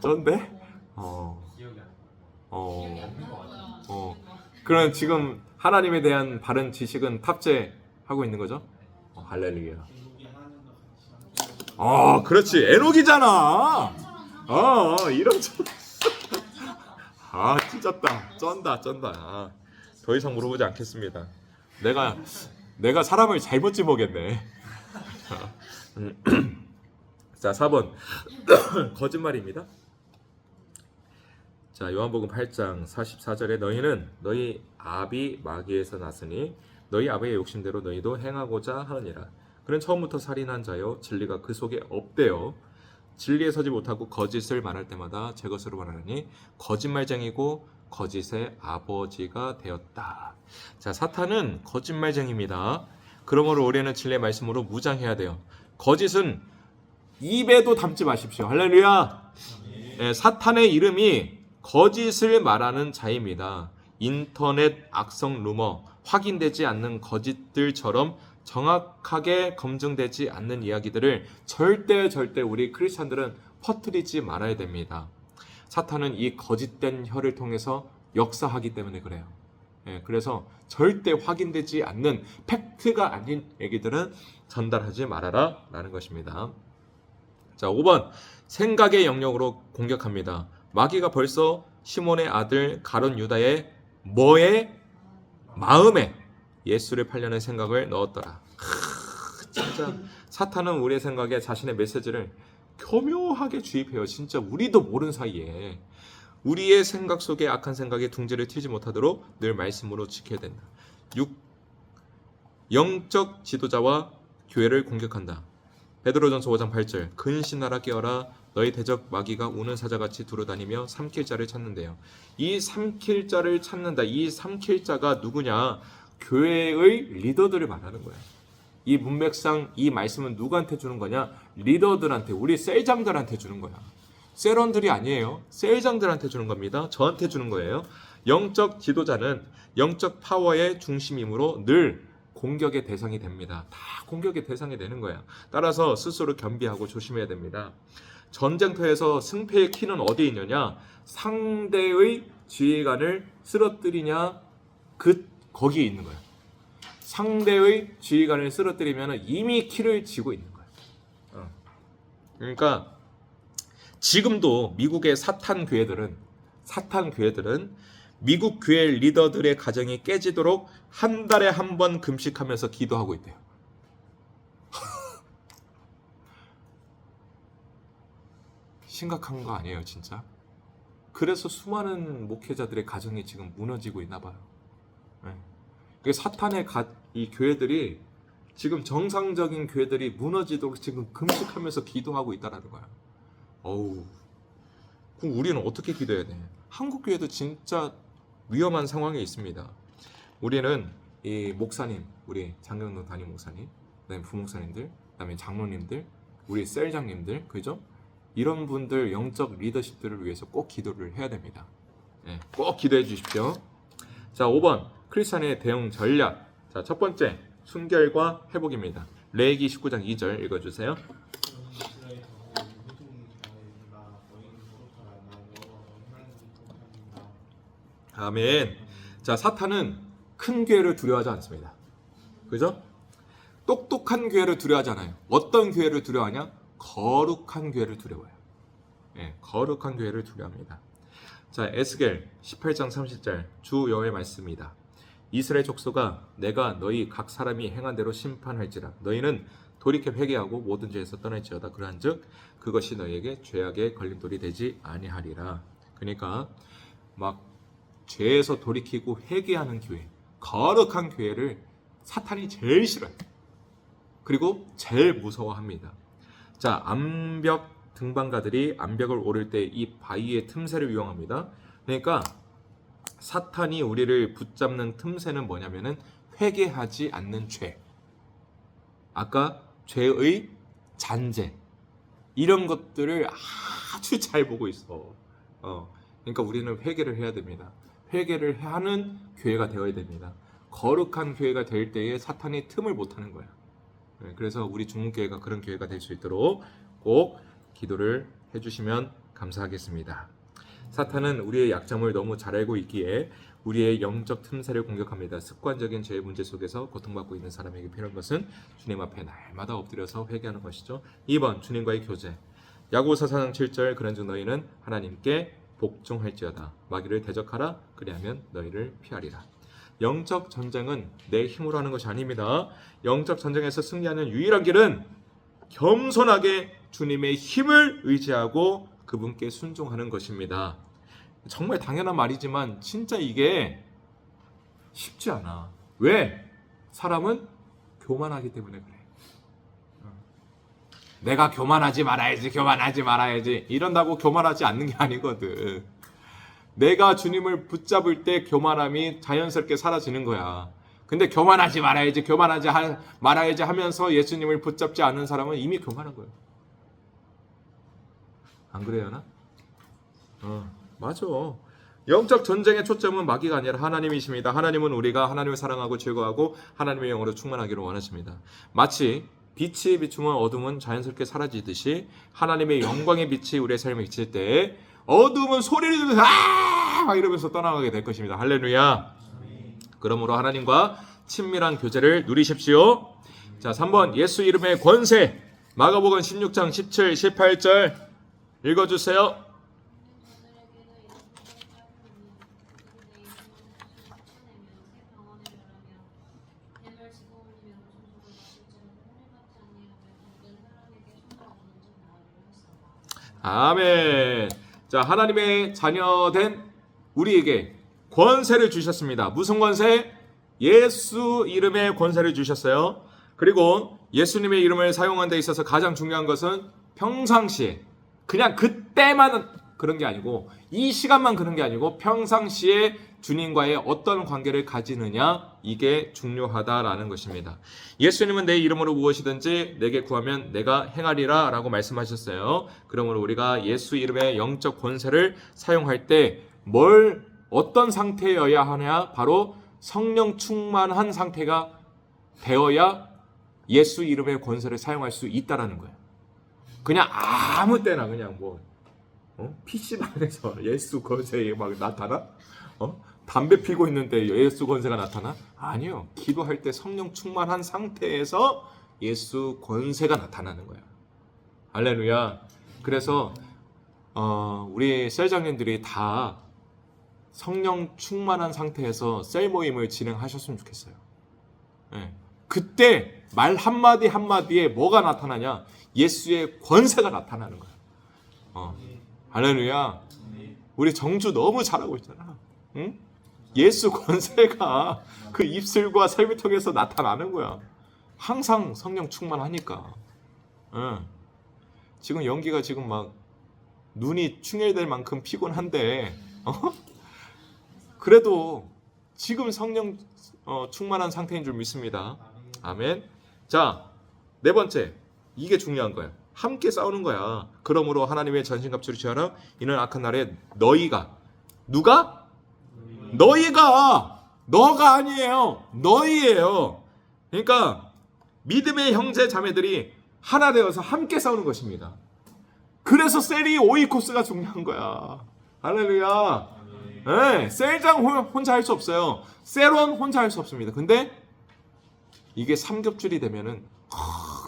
쩐데? 기억이 안 그럼 지금 하나님에 대한 바른 지식은 탑재하고 있는 거죠? 할렐루야. 에녹이 하나님과 같이 그렇지. 에녹이잖아. 이런 찢었다. 쩐다. 더 이상 물어보지 않겠습니다. 내가 사람을 잘못 집어겠네. 자, 4번. 거짓말입니다. 자, 요한복음 8장 44절에 너희는 너희 아비 마귀에서 났으니 너희 아비의 욕심대로 너희도 행하고자 하느니라. 그는 처음부터 살인한 자요 진리가 그 속에 없대요. 진리에 서지 못하고 거짓을 말할 때마다 제 것으로 말하니 거짓말쟁이고 거짓의 아버지가 되었다. 자, 사탄은 거짓말쟁이입니다. 그러므로 우리는 진리의 말씀으로 무장해야 돼요. 거짓은 입에도 담지 마십시오. 할렐루야. 네, 사탄의 이름이 거짓을 말하는 자입니다. 인터넷 악성 루머, 확인되지 않는 거짓들처럼 정확하게 검증되지 않는 이야기들을 절대 우리 크리스찬들은 퍼뜨리지 말아야 됩니다. 사탄은 이 거짓된 혀를 통해서 역사하기 때문에 그래요. 그래서 절대 확인되지 않는 팩트가 아닌 얘기들은 전달하지 말아라 라는 것입니다. 자, 5번. 생각의 영역으로 공격합니다. 마귀가 벌써 시몬의 아들 가룟 유다의 마음에 예수를 팔려는 생각을 넣었더라. 진짜 사탄은 우리의 생각에 자신의 메시지를 교묘하게 주입해요. 진짜 우리도 모르는 사이에 우리의 생각 속에 악한 생각에 둥지를 튀지 못하도록 늘 말씀으로 지켜야 된다. 6. 영적 지도자와 교회를 공격한다. 베드로전서 5장 8절. 근신하라 깨어라 너희 대적 마귀가 우는 사자같이 두루다니며 삼킬 자를 찾는데요. 이 삼킬 자를 찾는다. 이 삼킬 자가 누구냐? 교회의 리더들을 말하는 거야. 이 문맥상 이 말씀은 누구한테 주는 거냐? 리더들한테, 우리 셀장들한테 주는 거야. 셀원들이 아니에요. 셀장들한테 주는 겁니다. 저한테 주는 거예요. 영적 지도자는 영적 파워의 중심이므로 늘 공격의 대상이 됩니다. 다 공격의 대상이 되는 거야. 따라서 스스로 겸비하고 조심해야 됩니다. 전쟁터에서 승패의 키는 어디에 있느냐? 상대의 지휘관을 쓰러뜨리냐? 거기에 있는 거야. 상대의 지휘관을 쓰러뜨리면 이미 키를 쥐고 있는 거야. 그러니까 지금도 미국의 사탄 교회들은 미국 교회 리더들의 가정이 깨지도록 한 달에 한 번 금식하면서 기도하고 있대요. 심각한 거 아니에요, 진짜? 그래서 수많은 목회자들의 가정이 지금 무너지고 있나 봐요. 사탄의 이 교회들이 지금 정상적인 교회들이 무너지도록 지금 금식하면서 기도하고 있다라는 거야. 그럼 우리는 어떻게 기도해야 돼? 한국 교회도 진짜 위험한 상황에 있습니다. 우리는 이 목사님, 우리 장경로 담임 목사님, 그다음에 부목사님들, 그다음에 장로님들, 우리 셀장님들, 그죠? 이런 분들 영적 리더십들을 위해서 꼭 기도를 해야 됩니다. 꼭 기도해 주십시오. 자, 5번 크리스찬의 대응 전략. 자, 첫 번째 순결과 회복입니다. 레위기 19장 2절 읽어주세요. 아멘. 자, 사탄은 큰 교회를 두려워하지 않습니다. 그죠? 똑똑한 교회를 두려워하지 않아요. 어떤 교회를 두려워하냐? 거룩한 교회를 두려워해요. 거룩한 교회를 두려워합니다. 자, 에스겔 18장 30절 주 여호와의 말씀이다. 이스라엘 족속아, 내가 너희 각 사람이 행한 대로 심판할지라. 너희는 돌이켜 회개하고 모든 죄에서 떠날지어다. 그러한즉 그것이 너희에게 죄악의 걸림돌이 되지 아니하리라. 그러니까 막 죄에서 돌이키고 회개하는 교회, 거룩한 교회를 사탄이 제일 싫어요. 그리고 제일 무서워합니다. 자, 암벽 등반가들이 암벽을 오를 때 이 바위의 틈새를 이용합니다. 그러니까 사탄이 우리를 붙잡는 틈새는 뭐냐면은 회개하지 않는 죄. 아까 죄의 잔재. 이런 것들을 아주 잘 보고 있어. 그러니까 우리는 회개를 해야 됩니다. 회개를 하는 교회가 되어야 됩니다. 거룩한 교회가 될 때에 사탄이 틈을 못 하는 거야. 그래서 우리 중흥교회가 그런 교회가 될 수 있도록 꼭 기도를 해주시면 감사하겠습니다. 사탄은 우리의 약점을 너무 잘 알고 있기에 우리의 영적 틈새를 공격합니다. 습관적인 죄의 문제 속에서 고통받고 있는 사람에게 필요한 것은 주님 앞에 날마다 엎드려서 회개하는 것이죠. 2번 주님과의 교제. 야고보서 4장 7절 그런즉 너희는 하나님께 복종할지어다. 마귀를 대적하라. 그리하면 너희를 피하리라. 영적 전쟁은 내 힘으로 하는 것이 아닙니다. 영적 전쟁에서 승리하는 유일한 길은 겸손하게 주님의 힘을 의지하고 그분께 순종하는 것입니다. 정말 당연한 말이지만 진짜 이게 쉽지 않아. 왜? 사람은 교만하기 때문에 그래. 내가 교만하지 말아야지 이런다고 교만하지 않는 게 아니거든. 내가 주님을 붙잡을 때 교만함이 자연스럽게 사라지는 거야. 근데 교만하지 말아야지 하면서 예수님을 붙잡지 않는 사람은 이미 교만한 거예요. 안 그래요, 나? 맞아. 영적 전쟁의 초점은 마귀가 아니라 하나님이십니다. 하나님은 우리가 하나님을 사랑하고 즐거워하고 하나님의 영으로 충만하기를 원하십니다. 마치 빛이 비추면 어둠은 자연스럽게 사라지듯이 하나님의 영광의 빛이 우리의 삶에 비칠 때 어둠은 소리를 지르면서 막 이러면서 떠나가게 될 것입니다. 할렐루야. 그러므로 하나님과 친밀한 교제를 누리십시오. 자, 3번 예수 이름의 권세. 마가복음 16장 17, 18절 읽어주세요. 아멘. 자, 하나님의 자녀된 우리에게 권세를 주셨습니다. 무슨 권세? 예수 이름의 권세를 주셨어요. 그리고 예수님의 이름을 사용하는 데 있어서 가장 중요한 것은 평상시에 그냥 그때만 그런 게 아니고 이 시간만 그런 게 아니고 평상시에 주님과의 어떤 관계를 가지느냐, 이게 중요하다라는 것입니다. 예수님은 내 이름으로 무엇이든지 내게 구하면 내가 행하리라 라고 말씀하셨어요. 그러므로 우리가 예수 이름의 영적 권세를 사용할 때 어떤 상태여야 하냐? 바로 성령 충만한 상태가 되어야 예수 이름의 권세를 사용할 수 있다라는 거예요. 그냥 아무 때나 그냥 PC방에서 예수 권세 막 나타나? 담배 피고 있는데 예수 권세가 나타나? 아니요. 기도할 때 성령 충만한 상태에서 예수 권세가 나타나는 거야. 할렐루야. 그래서 우리 셀장님들이 다 성령 충만한 상태에서 셀 모임을 진행하셨으면 좋겠어요. 네. 그때 말 한마디 한마디에 뭐가 나타나냐? 예수의 권세가 나타나는 거야. 할렐루야. 우리 정주 너무 잘하고 있잖아. 응? 예수 권세가 그 입술과 삶을 통해서 나타나는 거야. 항상 성령 충만하니까. 응. 지금 연기가 지금 막 눈이 충혈될 만큼 피곤한데 그래도 지금 성령 충만한 상태인 줄 믿습니다. 아멘. 자, 네 번째, 이게 중요한 거야. 함께 싸우는 거야. 그러므로 하나님의 전신갑주를 취하라. 이는 악한 날에 너희가, 누가? 너가 아니에요. 너희예요. 그러니까 믿음의 형제 자매들이 하나 되어서 함께 싸우는 것입니다. 그래서 셀이 오이코스가 중요한 거야. 할렐루야. 네, 셀장 혼자 할 수 없어요. 셀원 혼자 할 수 없습니다. 근데 이게 삼겹줄이 되면은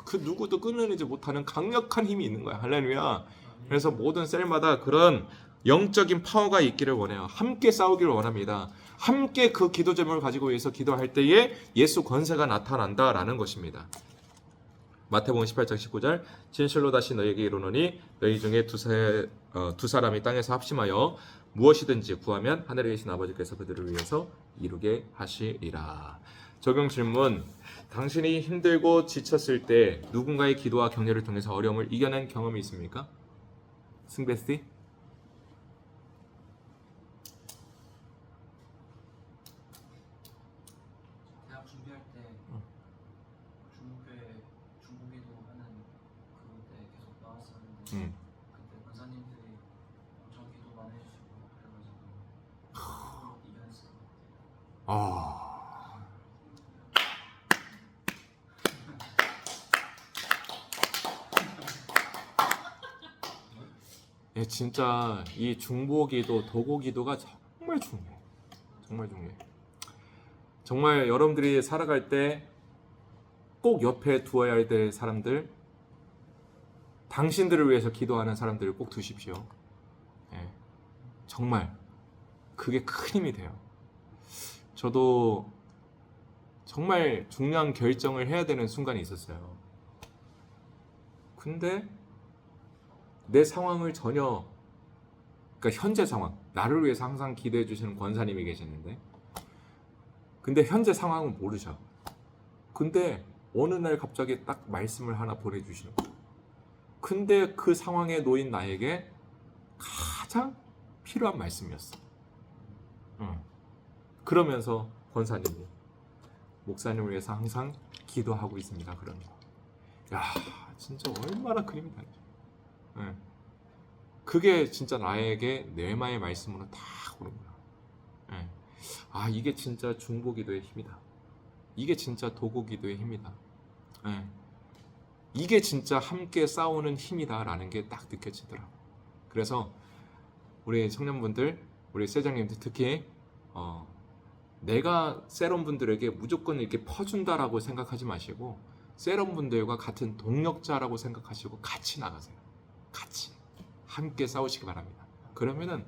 그 누구도 끊어내지 못하는 강력한 힘이 있는 거야. 할렐루야. 그래서 모든 셀마다 그런 영적인 파워가 있기를 원해요. 함께 싸우기를 원합니다. 함께 그 기도 제목을 가지고 위해서 기도할 때에 예수 권세가 나타난다라는 것입니다. 마태복음 18장 19절 진실로 다시 너희에게 이르노니 너희 중에 두 사람이 땅에서 합심하여 무엇이든지 구하면 하늘에 계신 아버지께서 그들을 위해서 이루게 하시리라. 적용 질문. 당신이 힘들고 지쳤을 때 누군가의 기도와 격려를 통해서 어려움을 이겨낸 경험이 있습니까? 승베스티? 대학 준비할 때 중국교회 중국기도 하는 그때 계속 나왔었는데 그때 권사님들이 엄청 기도 많이 해주시고 그래가지고 이겨냈을 것 같아요. 예, 진짜 이 중보기도 도고기도가 정말 중요해. 정말 중요해. 정말 여러분들이 살아갈 때 꼭 옆에 두어야 될 사람들, 당신들을 위해서 기도하는 사람들을 꼭 두십시오. 예, 정말 그게 큰 힘이 돼요. 저도 정말 중요한 결정을 해야 되는 순간이 있었어요. 근데 내 상황을 전혀, 그러니까 현재 상황, 나를 위해서 항상 기도해 주시는 권사님이 계시는데, 근데 현재 상황은 모르셔. 근데 어느 날 갑자기 딱 말씀을 하나 보내주시는 거예요. 근데 그 상황에 놓인 나에게 가장 필요한 말씀이었어. 그러면서 권사님이 목사님을 위해서 항상 기도하고 있습니다. 그런 거. 야, 진짜 얼마나 큰 힘이 다르죠. 그게 진짜 나에게 뇌마의 말씀으로 다 오는 거야. 아, 이게 진짜 중보기도의 힘이다. 이게 진짜 도고기도의 힘이다. 이게 진짜 함께 싸우는 힘이다라는 게 딱 느껴지더라고. 그래서 우리 청년분들, 우리 세장님들 특히 내가 세럼분들에게 무조건 이렇게 퍼준다라고 생각하지 마시고 세럼분들과 같은 동력자라고 생각하시고 같이 나가세요. 같이 함께 싸우시기 바랍니다. 그러면은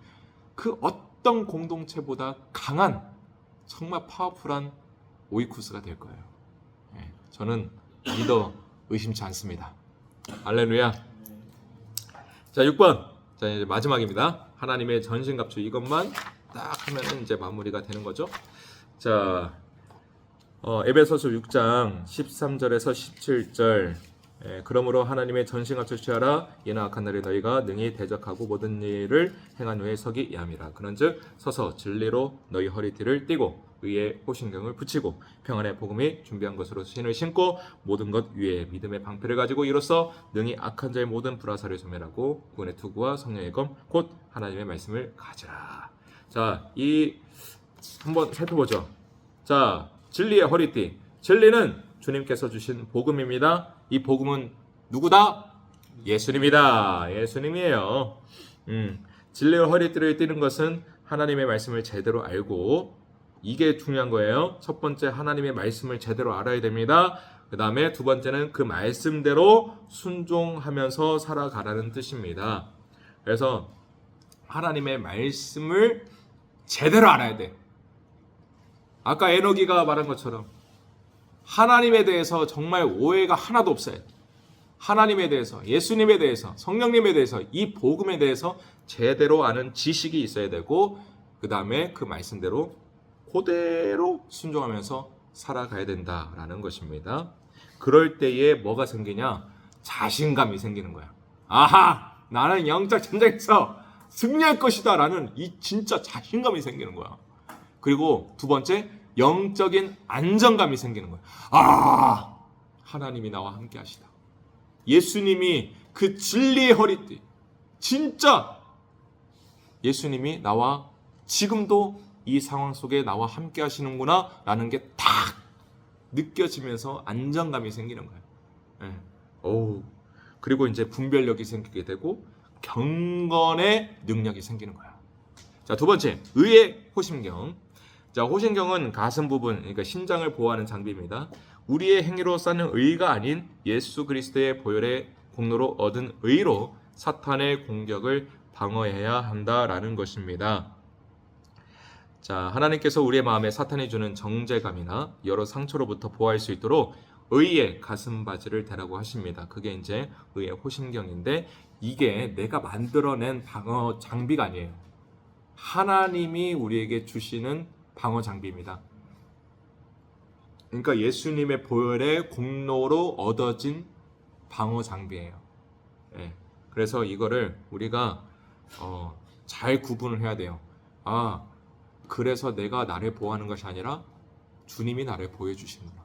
그 어떤 공동체보다 강한 정말 파워풀한 오이쿠스가 될 거예요. 저는 믿어 의심치 않습니다. 할렐루야. 자, 6번. 자, 이제 마지막입니다. 하나님의 전신갑주. 이것만 딱 하면은 이제 마무리가 되는 거죠. 자, 에베소서 6장 13절에서 17절. 그러므로 하나님의 전신갑주를 취하라. 이나 악한 날에 너희가 능히 대적하고 모든 일을 행한 후에 서기 야함이라. 그런즉 서서 진리로 너희 허리띠를 띠고 의의 호신경을 붙이고 평안의 복음이 준비한 것으로 신을 신고 모든 것 위에 믿음의 방패를 가지고 이로써 능히 악한 자의 모든 불화살을 소멸하고 구원의 투구와 성령의 검 곧 하나님의 말씀을 가지라. 자, 이 한번 살펴보죠. 자, 진리의 허리띠. 진리는 주님께서 주신 복음입니다. 이 복음은 누구다? 예수님이다. 예수님이에요. 진리의 허리띠를 띠는 것은 하나님의 말씀을 제대로 알고, 이게 중요한 거예요. 첫 번째, 하나님의 말씀을 제대로 알아야 됩니다. 그 다음에 두 번째는 그 말씀대로 순종하면서 살아가라는 뜻입니다. 그래서 하나님의 말씀을 제대로 알아야 돼. 아까 에너기가 말한 것처럼 하나님에 대해서 정말 오해가 하나도 없어요. 하나님에 대해서, 예수님에 대해서, 성령님에 대해서, 이 복음에 대해서 제대로 아는 지식이 있어야 되고, 그 다음에 그 말씀대로 그대로 순종하면서 살아가야 된다라는 것입니다. 그럴 때에 뭐가 생기냐? 자신감이 생기는 거야. 아하! 나는 영적 전쟁에서 승리할 것이다 라는 이 진짜 자신감이 생기는 거야. 그리고 두 번째, 영적인 안정감이 생기는 거야. 아! 하나님이 나와 함께 하시다. 예수님이 그 진리의 허리띠, 진짜 예수님이 나와 지금도 이 상황 속에 나와 함께 하시는구나 라는 게 딱 느껴지면서 안정감이 생기는 거예요. 그리고 이제 분별력이 생기게 되고 경건의 능력이 생기는 거야. 자, 두 번째, 의의 호심경. 자, 호심경은 가슴 부분, 그러니까 심장을 보호하는 장비입니다. 우리의 행위로 쌓는 의가 아닌 예수 그리스도의 보혈의 공로로 얻은 의로 사탄의 공격을 방어해야 한다라는 것입니다. 자, 하나님께서 우리의 마음에 사탄이 주는 정죄감이나 여러 상처로부터 보호할 수 있도록 의의 가슴바지를 대라고 하십니다. 그게 이제 의의 호심경인데, 이게 내가 만들어낸 방어 장비가 아니에요. 하나님이 우리에게 주시는 방어 장비입니다. 그러니까 예수님의 보혈의 공로로 얻어진 방어 장비예요. 예. 그래서 이거를 우리가 잘 구분을 해야 돼요. 아, 그래서 내가 나를 보호하는 것이 아니라 주님이 나를 보호해 주시는구나.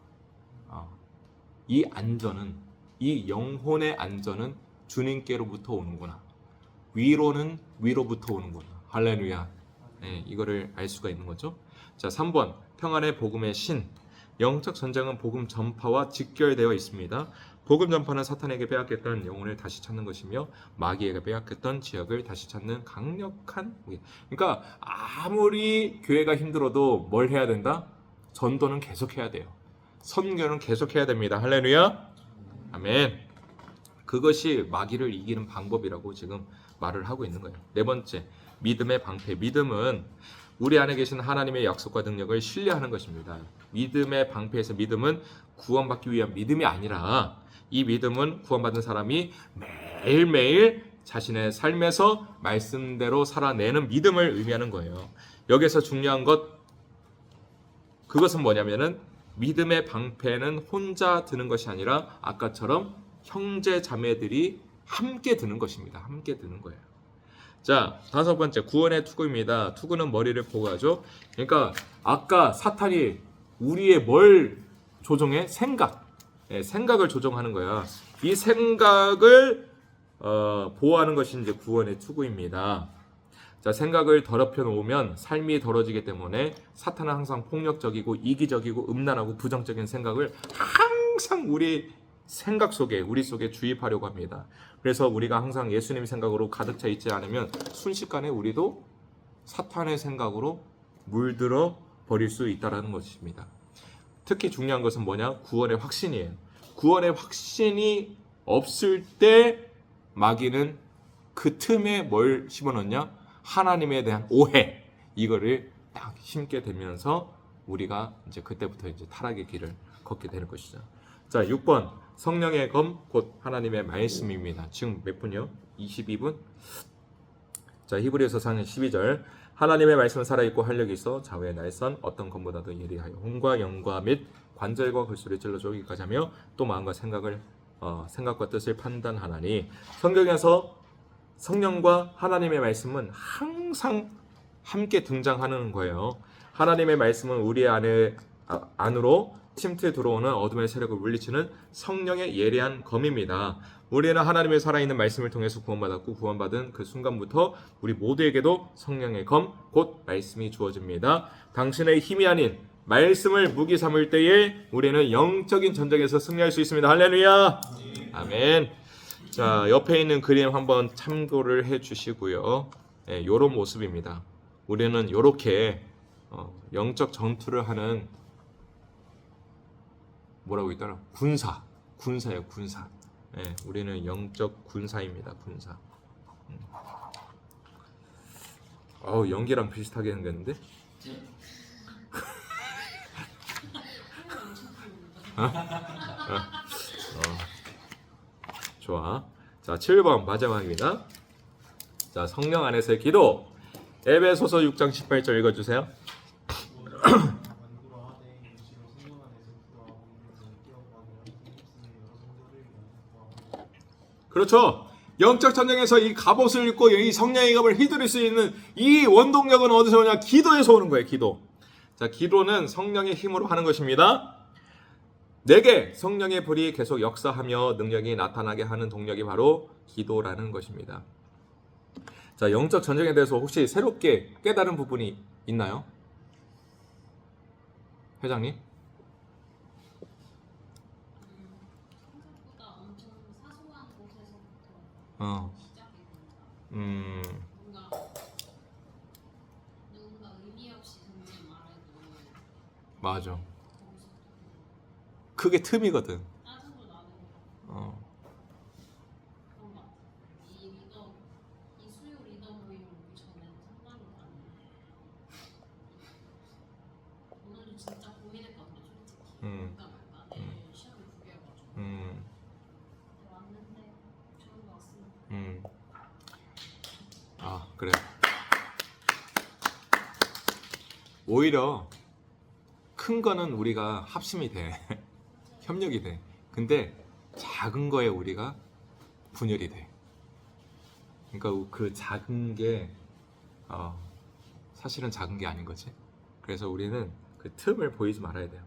이 안전은, 이 영혼의 안전은 주님께로부터 오는구나. 위로는 위로부터 오는구나. 할렐루야. 네, 이거를 알 수가 있는 거죠. 자, 3번 평안의 복음의 신. 영적 전쟁은 복음 전파와 직결되어 있습니다. 복음 전파는 사탄에게 빼앗겼던 영혼을 다시 찾는 것이며 마귀에게 빼앗겼던 지역을 다시 찾는 강력한 무기. 그러니까 아무리 교회가 힘들어도 뭘 해야 된다? 전도는 계속해야 돼요. 선교는 계속해야 됩니다. 할렐루야. 아멘. 그것이 마귀를 이기는 방법이라고 지금 말을 하고 있는 거예요. 네 번째, 믿음의 방패. 믿음은 우리 안에 계신 하나님의 약속과 능력을 신뢰하는 것입니다. 믿음의 방패에서 믿음은 구원받기 위한 믿음이 아니라 이 믿음은 구원받은 사람이 매일매일 자신의 삶에서 말씀대로 살아내는 믿음을 의미하는 거예요. 여기서 중요한 그것은 뭐냐면은 믿음의 방패는 혼자 드는 것이 아니라 아까처럼 형제 자매들이 함께 드는 것입니다. 함께 드는 거예요. 자, 5번째 구원의 투구입니다. 투구는 머리를 보호하죠. 그러니까 아까 사탄이 우리의 뭘 조종해? 생각을 조종하는 거야. 이 생각을 보호하는 것이 이제 구원의 투구입니다. 자, 생각을 더럽혀 놓으면 삶이 더러지기 때문에 사탄은 항상 폭력적이고 이기적이고 음란하고 부정적인 생각을 항상 우리 속에 주입하려고 합니다. 그래서 우리가 항상 예수님 생각으로 가득 차 있지 않으면 순식간에 우리도 사탄의 생각으로 물들어 버릴 수 있다는 것입니다. 특히 중요한 것은 뭐냐? 구원의 확신이에요. 구원의 확신이 없을 때 마귀는 그 틈에 뭘 심어넣냐? 하나님에 대한 오해, 이거를 딱 심게 되면서 우리가 이제 그때부터 이제 타락의 길을 걷게 되는 것이죠. 자, 6번 성령의 검 곧 하나님의 말씀입니다. 지금 몇 분이요? 22분? 자, 히브리서 4장 12절 하나님의 말씀은 살아있고 활력이 있어 좌우의 날선 어떤 검보다도 예리하여 혼과 영과 및 관절과 골수를 찔러 쪼개기까지 하며 또 마음과 생각과 뜻을 판단하나니. 성경에서 성령과 하나님의 말씀은 항상 함께 등장하는 거예요. 하나님의 말씀은 우리 안으로 침투해 들어오는 어둠의 세력을 물리치는 성령의 예리한 검입니다. 우리는 하나님의 살아있는 말씀을 통해서 구원받았고 구원받은 그 순간부터 우리 모두에게도 성령의 검, 곧 말씀이 주어집니다. 당신의 힘이 아닌 말씀을 무기 삼을 때에 우리는 영적인 전쟁에서 승리할 수 있습니다. 할렐루야. 아멘. 자, 옆에 있는 그림 한번 참고를 해 주시고요. 네, 요런 모습입니다. 우리는 요렇게 영적 전투를 하는 뭐라고 있더라? 군사예요, 군사. 네, 우리는 영적 군사입니다, 군사. 연기랑 비슷하게 생겼는데? 좋아. 자, 7번 마지막입니다. 자, 성령 안에서의 기도. 에베소서 6장 18절 읽어주세요. 그렇죠. 영적 전쟁에서 이 갑옷을 입고 이 성령의 검을 휘두를 수 있는 이 원동력은 어디서 오냐? 기도에서 오는 거예요. 기도. 자, 기도는 성령의 힘으로 하는 것입니다. 내게 성령의 불이 계속 역사하며 능력이 나타나게 하는 동력이 바로 기도라는 것입니다. 자, 영적 전쟁에 대해서 혹시 새롭게 깨달은 부분이 있나요? 회장님? 생각보다 엄청 사소한 곳에서부터 시작이 된다. 누군가 의미 없이 던진 말해도 맞아. 거기서 그게 틈이거든. 짜증도 나는 그런 것 같아. 이 수요 리더 모임 오기 전에는 상관이 많은데 오늘도 진짜 고민했거든요, 솔직히. 볼까 말까. 내일 시험이 9개여가지고 왔는데 좋은 것 같습니다. 그래. 오히려 큰 거는 우리가 합심이 돼. 협력이 돼. 근데 작은 거에 우리가 분열이 돼. 그러니까 그 작은 게 사실은 작은 게 아닌 거지. 그래서 우리는 그 틈을 보이지 말아야 돼요.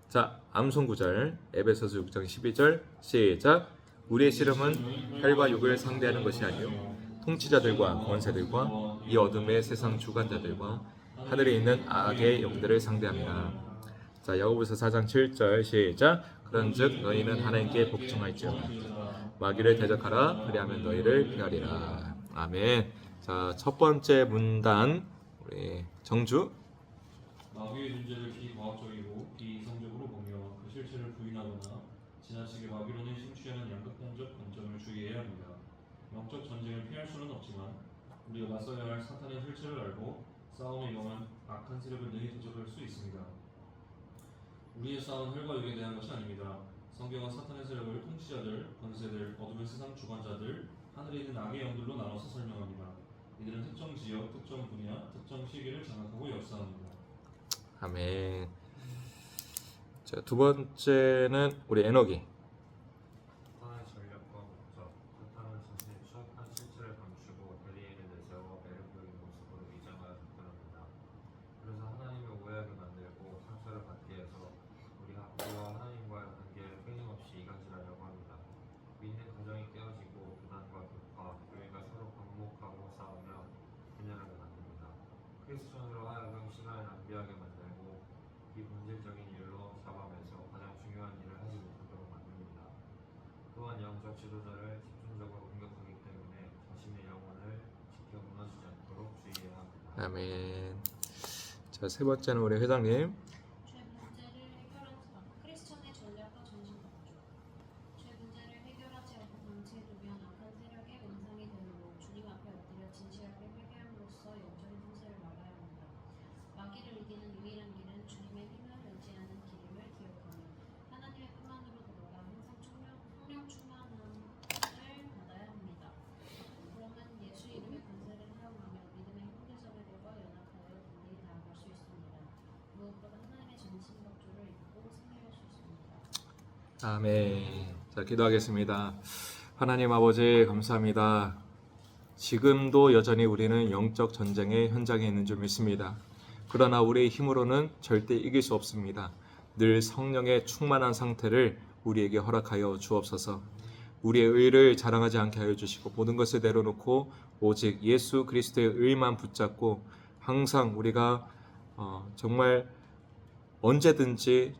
자, 암송 구절 에베소서 6장 12절 시작. 우리의 씨름은 혈과 육을 상대하는 것이 아니요 통치자들과 권세들과 이 어둠의 세상 주관자들과 하늘에 있는 악의 영들을 상대합니다. 자, 야고보서 4장 7절 시작. 그런즉 너희는 하나님께 복종할지어다. 마귀를 대적하라. 그리하면 너희를 피하리라. 아멘. 자, 첫 번째 문단 우리 정주. 마귀의 존재를 비과학적이고 비이성적으로 보며 그 실체를 부인하거나 지나치게 마귀론에 심취하는 양극단적 관점을 주의해야 합니다. 영적 전쟁을 피할 수는 없지만 우리가 맞서야 할 사탄의 실체를 알고 싸움에 임하면 악한 세력을 능히 대적할 수 있습니다. 우리의 싸움은 혈과 육에 대한 것이 아닙니다. 성경은 사탄의 세력을 통치자들, 권세들, 어둠의 세상 주관자들, 하늘에 있는 악의 영들로 나눠서 설명합니다. 이들은 특정 지역, 특정 분야, 특정 시기를 장악하고 역사합니다. 아멘. 자, 두 번째는 우리 에너기. 사탄의 전략과 목적. 사탄은 자신의 추악한 실체를 감추고 대리인을 내세워 매력적인 모습으로 위장하여 접근합니다. 그래서 하나님을 오해하게 만들고 상처를 받게 해서 우리와 하나님과의 관계를 끊임없이 이간질하려고 합니다. 믿는 가정이 깨어지고 비난과 격파, 교회가 서로 반목하고 싸우며 분열하게 만듭니다. 크리스천으로 하여금 시간을 낭비하게 만들고 비본질적인 일로 잡아매서 가장 중요한 일을 하지 못하도록 만듭니다. 또한 영적 지도자를 집중적으로 공격하기 때문에 자신의 영혼을 지켜 무너지지 않도록 주의해야 합니다. 아멘. 자, 세 번째는 우리 회장님. 죄 문제를 해결하지 크리스천의 전략과 전신 법조. 죄 문제를 해결하지 않고 방치해두면 악한 세력의 원상이 되므로 주님 앞에 엎드려 진실하게 회개함으로써 영적인 통제를 막아야 합니다. 마귀를 이기는 유일한 길은 주님의 힘을 의지하는 길임을 기억하며 하나님의 뿐만으로 돌아가 항상 성령 충만함을 받아야 합니다. 그러면 예수 이름의 권세를 사용하며 믿음의 형제자매들과 연합하여 든든히 나아갈 수 있습니다. 무엇보다 하나님의 전신법조를 입고 승리할 수 있습니다. 아멘. 자, 기도하겠습니다. 하나님 아버지 감사합니다. 지금도 여전히 우리는 영적 전쟁의 현장에 있는 줄 믿습니다. 그러나 우리의 힘으로는 절대 이길 수 없습니다. 늘 성령의 충만한 상태를 우리에게 허락하여 주옵소서. 우리의 의를 자랑하지 않게 하여 주시고 모든 것을 내려놓고 오직 예수 그리스도의 의만 붙잡고 항상 우리가 정말 언제든지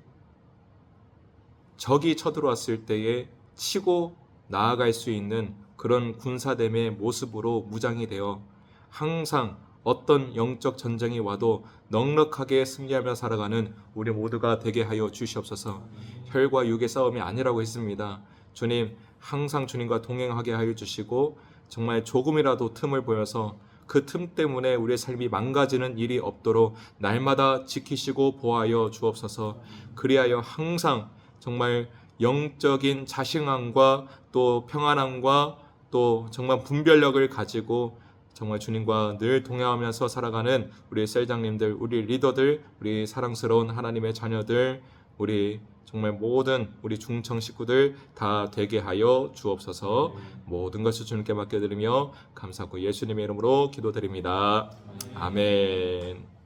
적이 쳐들어왔을 때에 치고 나아갈 수 있는 그런 군사됨의 모습으로 무장이 되어 항상 어떤 영적 전쟁이 와도 넉넉하게 승리하며 살아가는 우리 모두가 되게 하여 주시옵소서. 혈과 육의 싸움이 아니라고 했습니다. 주님, 항상 주님과 동행하게 하여 주시고 정말 조금이라도 틈을 보여서 그 틈 때문에 우리의 삶이 망가지는 일이 없도록 날마다 지키시고 보호하여 주옵소서. 그리하여 항상 정말 영적인 자신감과 또 평안함과 또 정말 분별력을 가지고 정말 주님과 늘 동행하면서 살아가는 우리 셀장님들, 우리 리더들, 우리 사랑스러운 하나님의 자녀들, 우리 정말 모든 우리 중청 식구들 다 되게 하여 주옵소서. 모든 것을 주님께 맡겨드리며 감사하고 예수님의 이름으로 기도드립니다. 아멘.